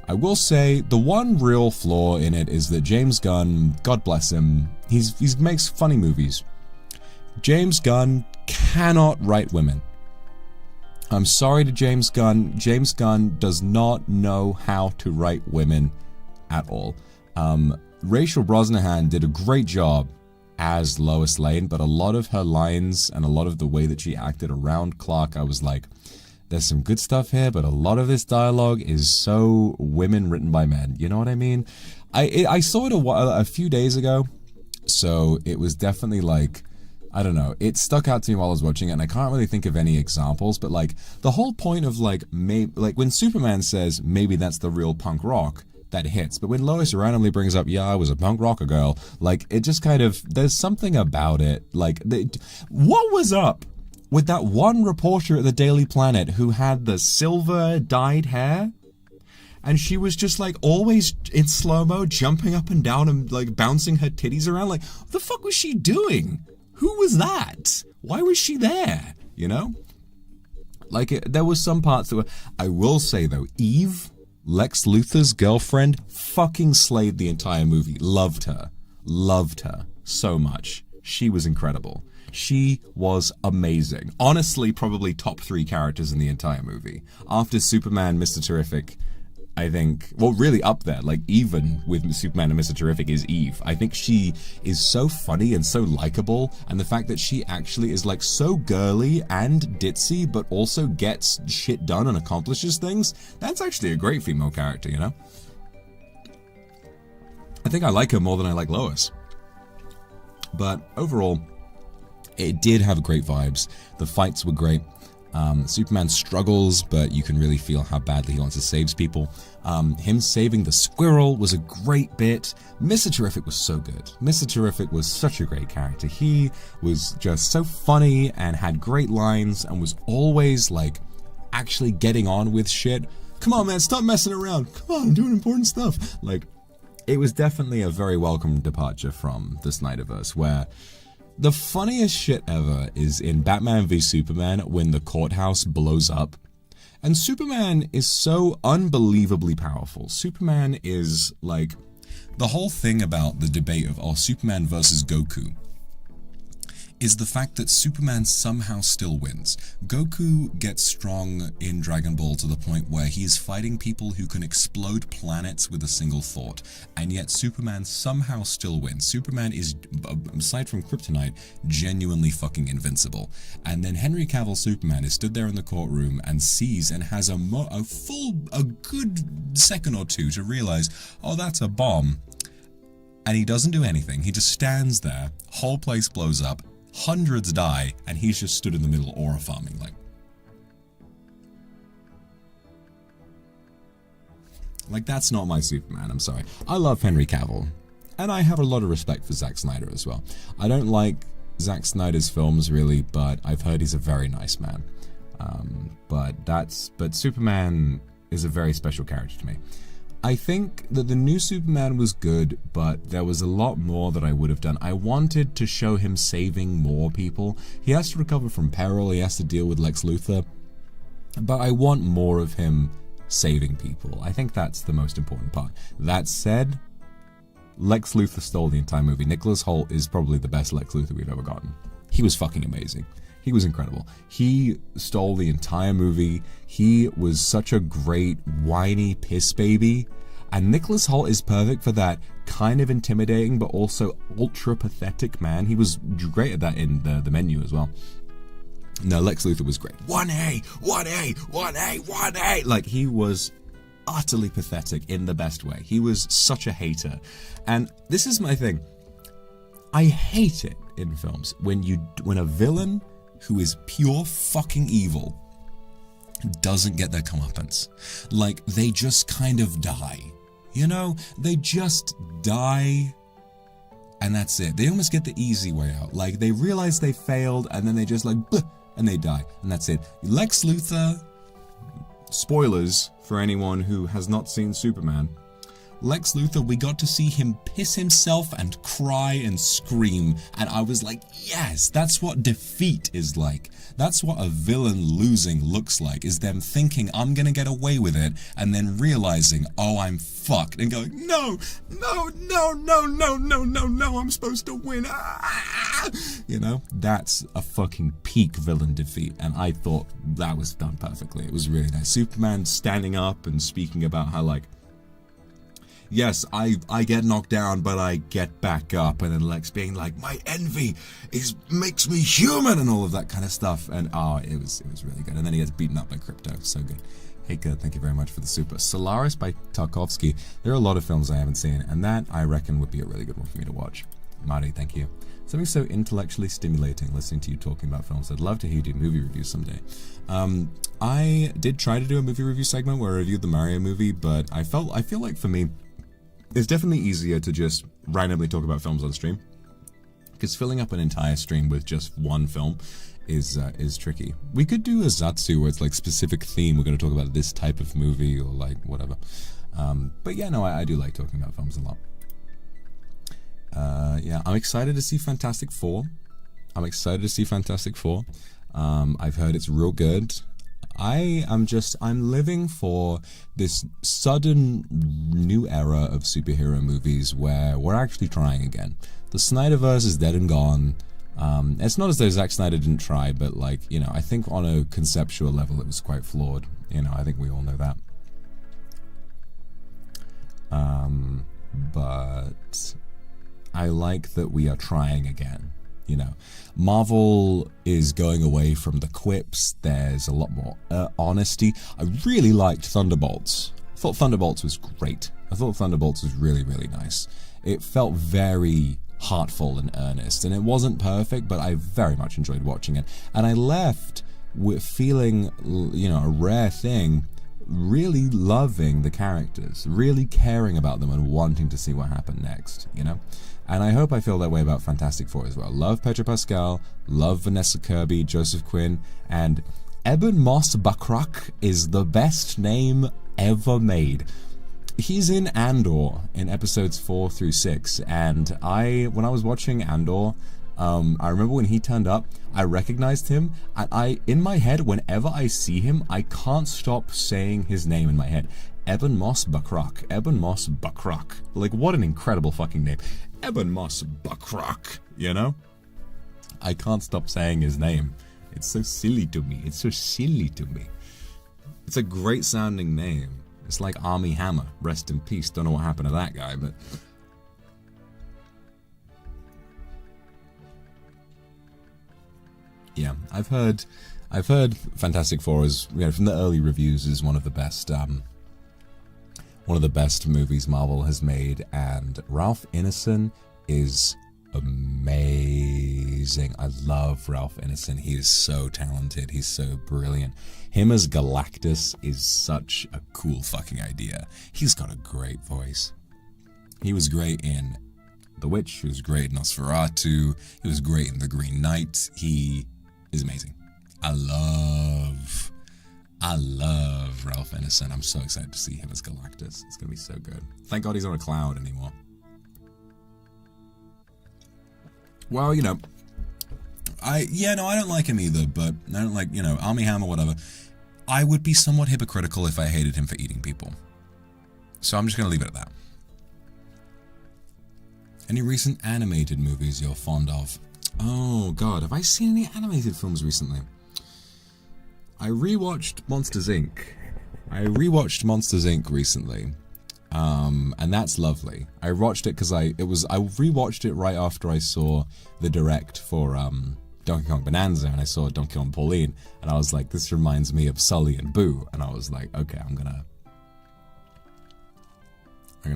I will say the one real flaw in it is that James Gunn, God bless him, he makes funny movies. James Gunn cannot write women. I'm sorry to James Gunn. James Gunn does not know how to write women at all. Rachel Brosnahan did a great job as Lois Lane, but a lot of her lines and a lot of the way that she acted around Clark, I was like, there's some good stuff here, but a lot of this dialogue is so women written by men. You know what I mean? I saw it a few days ago, so it was definitely like, I don't know, it stuck out to me while I was watching it, and I can't really think of any examples, but like, the whole point of like when Superman says, maybe that's the real punk rock, that hits. But when Lois randomly brings up, yeah, I was a punk rocker girl, like, it just kind of, there's something about it, like, what was up with that one reporter at the Daily Planet who had the silver dyed hair? And she was just like always in slow-mo, jumping up and down and like bouncing her titties around. Like, what the fuck was she doing? Who was that? Why was she there? You know? Like, there was some parts that were... I will say though, Eve, Lex Luthor's girlfriend, fucking slayed the entire movie. Loved her so much. she was incredible. She was amazing. Honestly, probably top 3 characters in the entire movie. After Superman, Mr. Terrific, I think, well, really up there, like even with Superman and Mr. Terrific is Eve. I think she is so funny and so likable, and the fact that she actually is like so girly and ditzy, but also gets shit done and accomplishes things, that's actually a great female character, you know? I think I like her more than I like Lois. But overall, it did have great vibes. The fights were great. Superman struggles, but you can really feel how badly he wants to save people. Him saving the squirrel was a great bit. Mr. Terrific was so good. Mr. Terrific was such a great character. He was just so funny and had great lines and was always like actually getting on with shit. Come on, man, stop messing around. Come on, I'm doing important stuff. Like, it was definitely a very welcome departure from the Snyderverse, where the funniest shit ever is in Batman v Superman when the courthouse blows up. And Superman is so unbelievably powerful. Superman is like, the whole thing about the debate of Superman versus Goku is the fact that Superman somehow still wins. Goku gets strong in Dragon Ball to the point where he is fighting people who can explode planets with a single thought, and yet Superman somehow still wins. Superman is, aside from Kryptonite, genuinely fucking invincible. And then Henry Cavill Superman is stood there in the courtroom and sees and has a good second or two to realize, oh, that's a bomb. And he doesn't do anything. He just stands there, whole place blows up, hundreds die, and he's just stood in the middle aura farming, like that's not my Superman, I'm sorry. I love Henry Cavill, and I have a lot of respect for Zack Snyder as well. I don't like Zack Snyder's films really, but I've heard he's a very nice man. But Superman is a very special character to me. I think that the new Superman was good, but there was a lot more that I would have done. I wanted to show him saving more people. He has to recover from peril, he has to deal with Lex Luthor, but I want more of him saving people. I think that's the most important part. That said, Lex Luthor stole the entire movie. Nicholas Hoult is probably the best Lex Luthor we've ever gotten. He was fucking amazing. He was incredible. He stole the entire movie. He was such a great, whiny piss baby. And Nicholas Hoult is perfect for that kind of intimidating, but also ultra pathetic man. He was great at that in the Menu as well. No, Lex Luthor was great. 1A, 1A, 1A, 1A. Like, he was utterly pathetic in the best way. He was such a hater. And this is my thing. I hate it in films when a villain who is pure fucking evil doesn't get their comeuppance. Like, they just kind of die. You know? They just die, and that's it. They almost get the easy way out. Like, they realize they failed, and then they just like, bleh, and they die, and that's it. Lex Luthor, spoilers for anyone who has not seen Superman, Lex Luthor, we got to see him piss himself and cry and scream, and I was like, yes, that's what defeat is like. That's what a villain losing looks like, is them thinking, I'm gonna get away with it, and then realizing, oh, I'm fucked, and going, no, I'm supposed to win. Ah! You know, that's a fucking peak villain defeat, and I thought that was done perfectly. It was really nice. Superman standing up and speaking about how, like, yes, I get knocked down, but I get back up. And then Lex being like, my envy makes me human, and all of that kind of stuff. And it was really good. And then he gets beaten up by Crypto. So good. Hey, good. Thank you very much for the super. Solaris by Tarkovsky. There are a lot of films I haven't seen, and that, I reckon, would be a really good one for me to watch. Mari, thank you. Something so intellectually stimulating listening to you talking about films. I'd love to hear you do movie reviews someday. I did try to do a movie review segment where I reviewed the Mario movie, but I feel like for me, it's definitely easier to just randomly talk about films on stream, because filling up an entire stream with just one film is tricky. We could do a Zatsu where it's like specific theme. We're going to talk about this type of movie or like whatever. But yeah, no, I do like talking about films a lot. Yeah, I'm excited to see Fantastic Four. I've heard it's real good. I'm living for this sudden new era of superhero movies where we're actually trying again. The Snyderverse is dead and gone. It's not as though Zack Snyder didn't try, but like, you know, I think on a conceptual level it was quite flawed. You know, I think we all know that. But I like that we are trying again. You know, Marvel is going away from the quips. There's a lot more honesty. I really liked Thunderbolts. I thought Thunderbolts was great. I thought Thunderbolts was really, really nice. It felt very heartful and earnest, and it wasn't perfect, but I very much enjoyed watching it. And I left with feeling, you know, a rare thing, really loving the characters, really caring about them and wanting to see what happened next, you know? And I hope I feel that way about Fantastic Four as well. Love Pedro Pascal, love Vanessa Kirby, Joseph Quinn, and Ebon Moss-Bachrach is the best name ever made. He's in Andor in episodes 4 through 6, and when I was watching Andor, I remember when he turned up, I recognized him, and in my head, whenever I see him, I can't stop saying his name in my head. Ebon Moss-Bachrach. Ebon Moss-Bachrach. Like, what an incredible fucking name. Ebon Moss-Bachrach, you know? I can't stop saying his name. It's so silly to me. It's so silly to me. It's a great sounding name. It's like Armie Hammer. Rest in peace. Don't know what happened to that guy, but... yeah, I've heard Fantastic Four is, you know, from the early reviews, is one of the best movies Marvel has made, and Ralph Ineson is amazing. I love Ralph Ineson. He is so talented. He's so brilliant. Him as Galactus is such a cool fucking idea. He's got a great voice. He was great in The Witch. He was great in Nosferatu. He was great in The Green Knight. He is amazing. I love Ralph Ineson. I'm so excited to see him as Galactus. It's gonna be so good. Thank God he's not a cloud anymore. Well, you know, I don't like him either, but I don't like, you know, Armie Hammer, whatever. I would be somewhat hypocritical if I hated him for eating people. So I'm just gonna leave it at that. Any recent animated movies you're fond of? Oh god, have I seen any animated films recently? I rewatched Monsters, Inc. Recently, and that's lovely. I watched it because I rewatched it right after I saw the direct for Donkey Kong Bonanza, and I saw Donkey Kong Pauline, and I was like, this reminds me of Sully and Boo, and I was like, okay, I'm gonna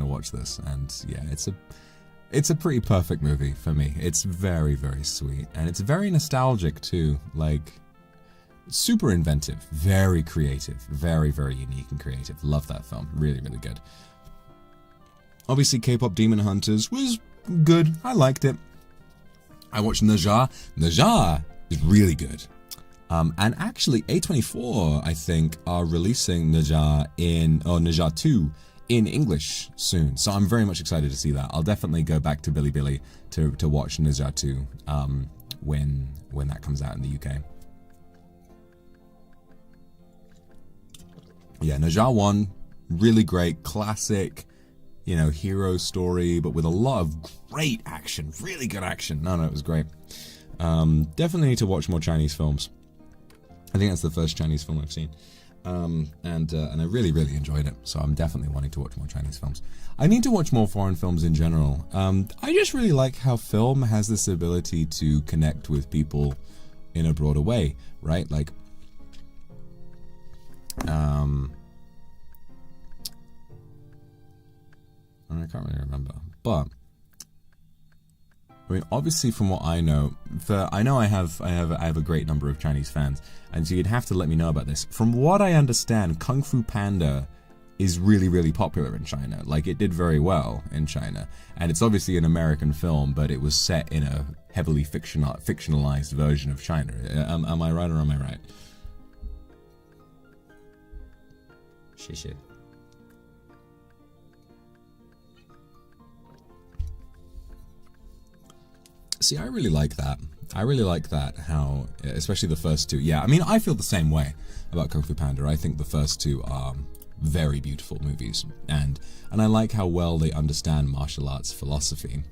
watch this, and yeah, it's a pretty perfect movie for me. It's very, very sweet, and it's very nostalgic too, like. Super inventive, very creative, very, very unique and creative. Love that film. Really, really good. Obviously, K-pop Demon Hunters was good. I liked it. I watched Naja. Naja is really good. And actually, A24, I think, are releasing Naja 2 in English soon. So I'm very much excited to see that. I'll definitely go back to Bilibili to watch Naja 2 when that comes out in the UK. Yeah, Naja 1, really great, classic, you know, hero story, but with a lot of great action, really good action. No, it was great. Definitely need to watch more Chinese films. I think that's the first Chinese film I've seen. And I really, really enjoyed it, so I'm definitely wanting to watch more Chinese films. I need to watch more foreign films in general. I just really like how film has this ability to connect with people in a broader way, right? Like, I can't really remember, but I mean, obviously, from what I know, I have a great number of Chinese fans, and so you'd have to let me know about this. From what I understand, Kung Fu Panda is really, really popular in China. Like, it did very well in China, and it's obviously an American film, but it was set in a heavily fictionalized version of China. Am I right or am I right? Shit. See, I really like that. I really like that, how, especially the first two. Yeah, I mean, I feel the same way about Kung Fu Panda. I think the first two are very beautiful movies, and I like how well they understand martial arts philosophy.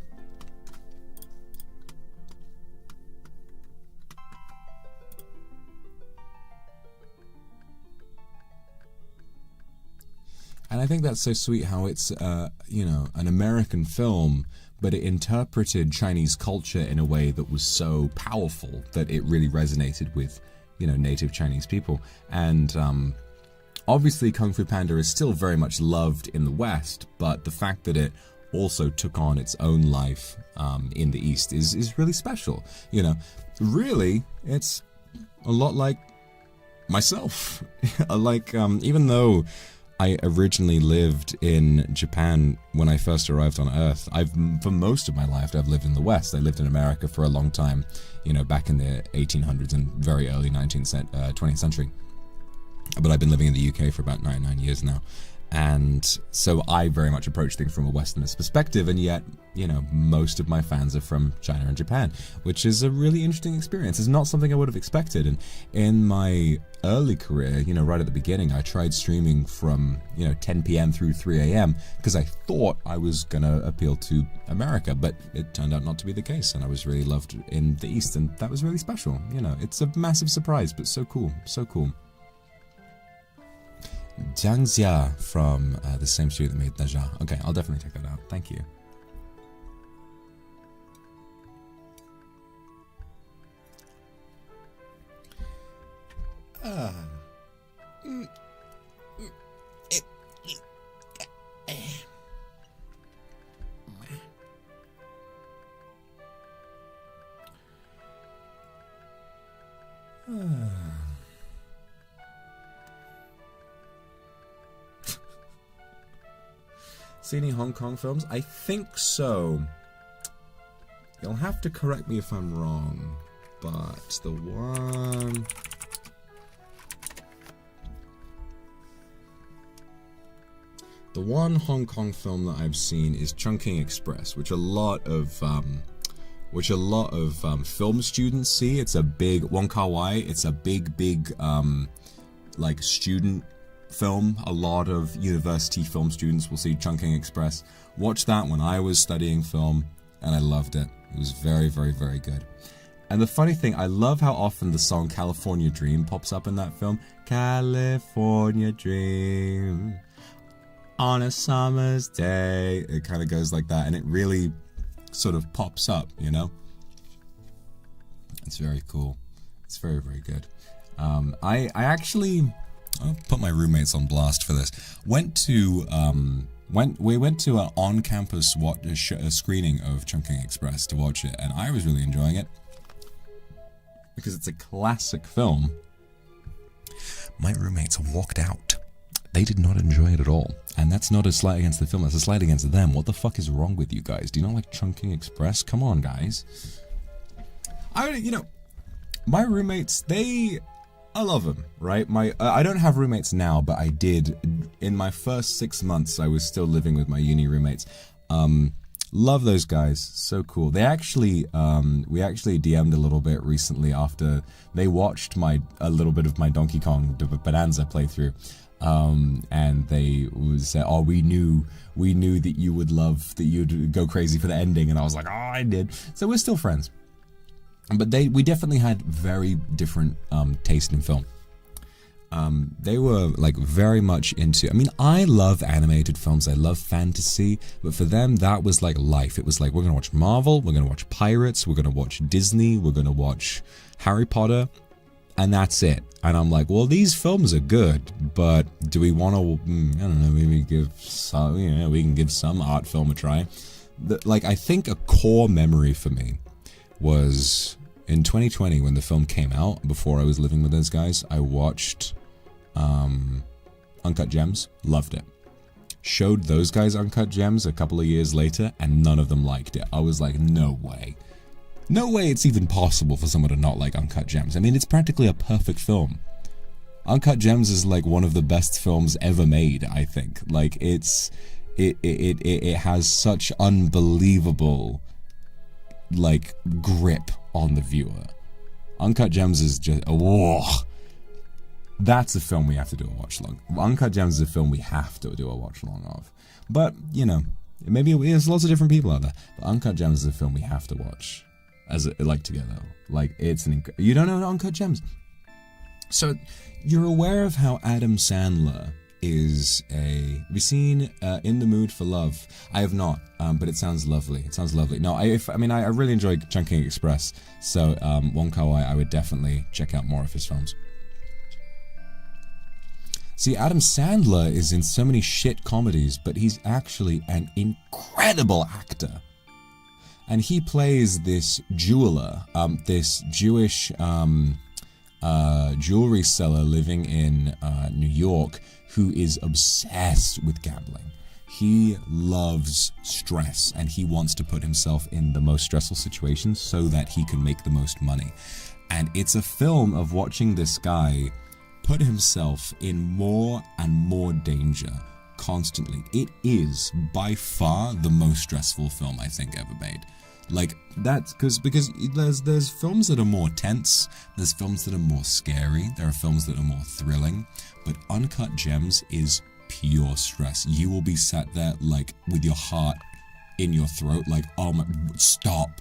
And I think that's so sweet how it's, you know, an American film, but it interpreted Chinese culture in a way that was so powerful that it really resonated with, you know, native Chinese people. And obviously Kung Fu Panda is still very much loved in the West, but the fact that it also took on its own life in the East is really special. You know, really, it's a lot like myself. Like, even though I originally lived in Japan when I first arrived on Earth, for most of my life, I've lived in the West. I lived in America for a long time, you know, back in the 1800s and very early 20th century. But I've been living in the UK for about nine years now. And so I very much approach things from a Westernist perspective, and yet, you know, most of my fans are from China and Japan, which is a really interesting experience. It's not something I would have expected. And in my early career, you know, right at the beginning, I tried streaming from, you know, 10 p.m. through 3 a.m. because I thought I was going to appeal to America, but it turned out not to be the case, and I was really loved in the East, and that was really special. You know, it's a massive surprise, but so cool, so cool. Jiang Xia from the same studio that made Naja. Okay, I'll definitely check that out. Thank you. See any Hong Kong films? I think so. You'll have to correct me if I'm wrong, but the one Hong Kong film that I've seen is Chungking Express, which a lot of film students see. It's a big Wong Kar-wai. It's a big like student film. A lot of university film students will see Chungking Express. Watched that when I was studying film, and I loved it. It was very, very, very good. And the funny thing, I love how often the song California Dream pops up in that film. California Dream on a summer's day. It kind of goes like that, and it really sort of pops up, you know? It's very cool. It's very, very good. I actually, I'll put my roommates on blast for this. We went to an on-campus screening of Chungking Express to watch it, and I was really enjoying it because it's a classic film. My roommates walked out. They did not enjoy it at all, and that's not a slight against the film. That's a slight against them. What the fuck is wrong with you guys? Do you not like Chungking Express? Come on, guys. My roommates, I love them, right? I don't have roommates now, but I did. In my first 6 months, I was still living with my uni roommates. Love those guys, so cool. They actually, we actually DM'd a little bit recently after they watched a little bit of my Donkey Kong Bonanza playthrough. And they said, "Oh, we knew that you would love, that you'd go crazy for the ending," and I was like, "Oh, I did." So we're still friends. But we definitely had very different taste in film. They were like very much into, I mean, I love animated films, I love fantasy, but for them that was like life. It was like, we're gonna watch Marvel, we're gonna watch Pirates, we're gonna watch Disney, we're gonna watch Harry Potter, and that's it. And I'm like, well, these films are good, but do we want to, I don't know, maybe give some, we can give some art film a try. I think a core memory for me was in 2020 when the film came out, before I was living with those guys, I watched Uncut Gems, loved it. Showed those guys Uncut Gems a couple of years later, and none of them liked it. I was like, no way. No way it's even possible for someone to not like Uncut Gems. I mean, it's practically a perfect film. Uncut Gems is like one of the best films ever made, I think. Like, it has such unbelievable, like, grip on the viewer. Uncut Gems is just, that's a film we have to do a watch long. Uncut Gems is a film we have to do a watch long of. But, you know, maybe there's lots of different people out there. But Uncut Gems is a film we have to watch together. Like, it's you don't know Uncut Gems. So, you're aware of how Adam Sandler is have you seen In the Mood for Love? I have not, but it sounds lovely. It sounds lovely. No, I really enjoy Chungking Express, so Wong Kar-wai, I would definitely check out more of his films. See, Adam Sandler is in so many shit comedies, but he's actually an incredible actor. And he plays this jeweler, this Jewish jewelry seller living in New York, who is obsessed with gambling. He loves stress, and he wants to put himself in the most stressful situations so that he can make the most money. And it's a film of watching this guy put himself in more and more danger constantly. It is by far the most stressful film I think ever made. Like, that's because there's films that are more tense, there's films that are more scary, there are films that are more thrilling, but Uncut Gems is pure stress. You will be sat there, like, with your heart in your throat, like, oh my, stop.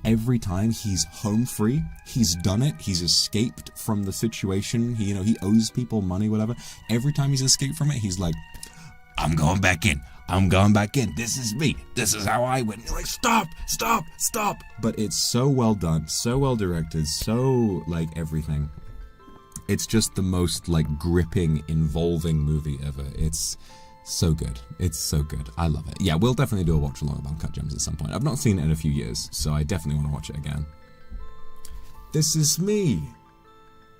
Every time he's home free, he's done it, he's escaped from the situation, he owes people money, whatever. Every time he's escaped from it, he's like, I'm going back in. This is me. This is how I win. You're like, stop. But it's so well done, so well directed, so, like, everything. It's just the most, like, gripping, involving movie ever. It's so good. It's so good. I love it. Yeah, we'll definitely do a watch along of Uncut Gems at some point. I've not seen it in a few years, so I definitely want to watch it again. This is me.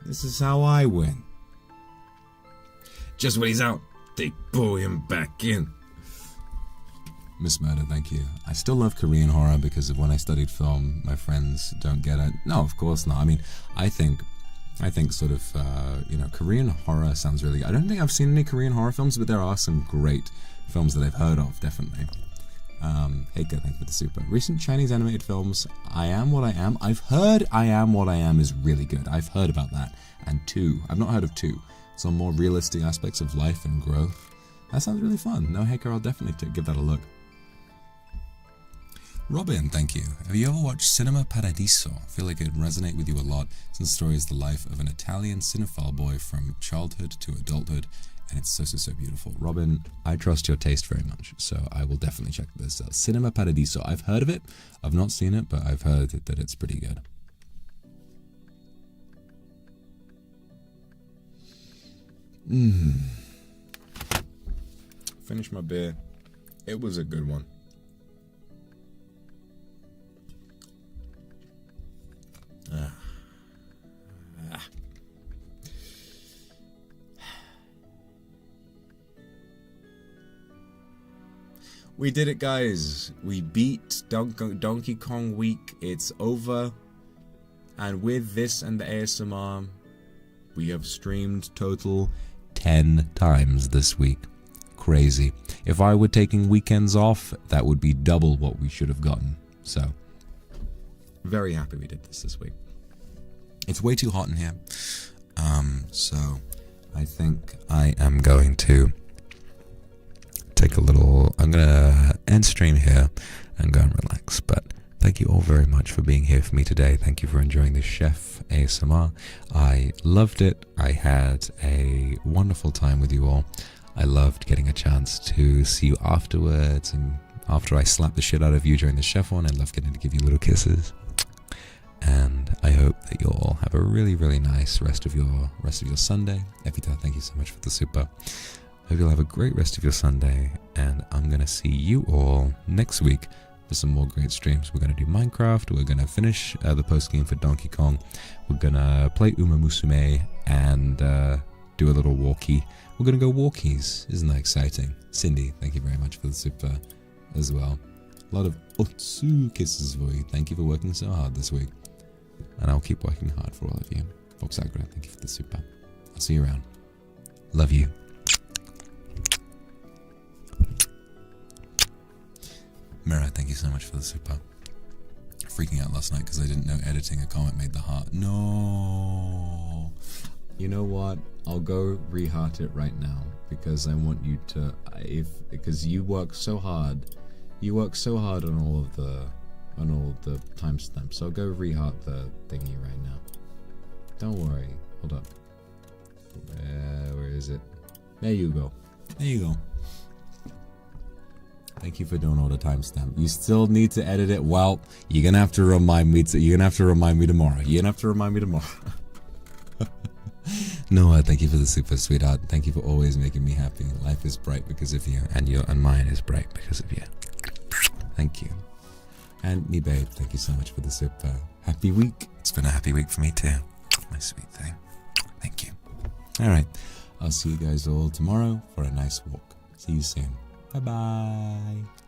This is how I win. Just when he's out, they pull him back in. Miss Murder, thank you. I still love Korean horror because of when I studied film, my friends don't get it. No, of course not. I mean, I think sort of, Korean horror sounds really good. I don't think I've seen any Korean horror films, but there are some great films that I've heard of, definitely. Heike, thank you for the super. Recent Chinese animated films, I Am What I Am. I've heard I Am What I Am is really good. I've heard about that. And 2. I've not heard of 2. Some more realistic aspects of life and growth. That sounds really fun. No, Heike, I'll definitely give that a look. Robin, thank you. Have you ever watched Cinema Paradiso? I feel like it would resonate with you a lot, since the story is the life of an Italian cinephile boy from childhood to adulthood, and it's so beautiful. Robin, I trust your taste very much, so I will definitely check this out. Cinema Paradiso. I've heard of it. I've not seen it, but I've heard that it's pretty good. Finished my beer. It was a good one. We did it, guys. We beat Donkey Kong Week. It's over. And with this and the ASMR, we have streamed total 10 times this week. Crazy. If I were taking weekends off, that would be double what we should have gotten. So, very happy we did this week. It's way too hot in here. So I think I am going to I'm gonna end stream here and go and relax. But thank you all very much for being here for me today. Thank you for enjoying this chef ASMR. I loved it. I had a wonderful time with you all. I loved getting a chance to see you afterwards, and after I slapped the shit out of you during the chef one, I loved getting to give you little kisses. And I hope that you all have a really nice rest of your Sunday. Evita, thank you so much for the super. Hope you'll have a great rest of your Sunday, and I'm gonna see you all next week for some more great streams. We're gonna do Minecraft. We're gonna finish the post game for Donkey Kong. We're gonna play Uma Musume and do a little walkie. We're gonna go walkies. Isn't that exciting? Cindy, thank you very much for the super as well. A lot of Otsu kisses for you. Thank you for working so hard this week. And I'll keep working hard for all of you. Vox Akuma, thank you for the super. I'll see you around. Love you. Mira, thank you so much for the super. freaking out last night because I didn't know editing a comment made the heart. No. You know what? I'll go re-heart it right now because I want you to, because you work so hard. You work so hard on all of the timestamps. So I'll go re-heart the thingy right now. Don't worry. Hold up. Where is it? There you go. There you go. Thank you for doing all the timestamp. You still need to edit it. Well, you're gonna have to remind me tomorrow. Noah, thank you for the super, sweetheart. Thank you for always making me happy. Life is bright because of you, and mine is bright because of you. Thank you. And me, babe, thank you so much for the super. Happy week. It's been a happy week for me too. My sweet thing. Thank you. All right. I'll see you guys all tomorrow for a nice walk. See you soon. Bye-bye.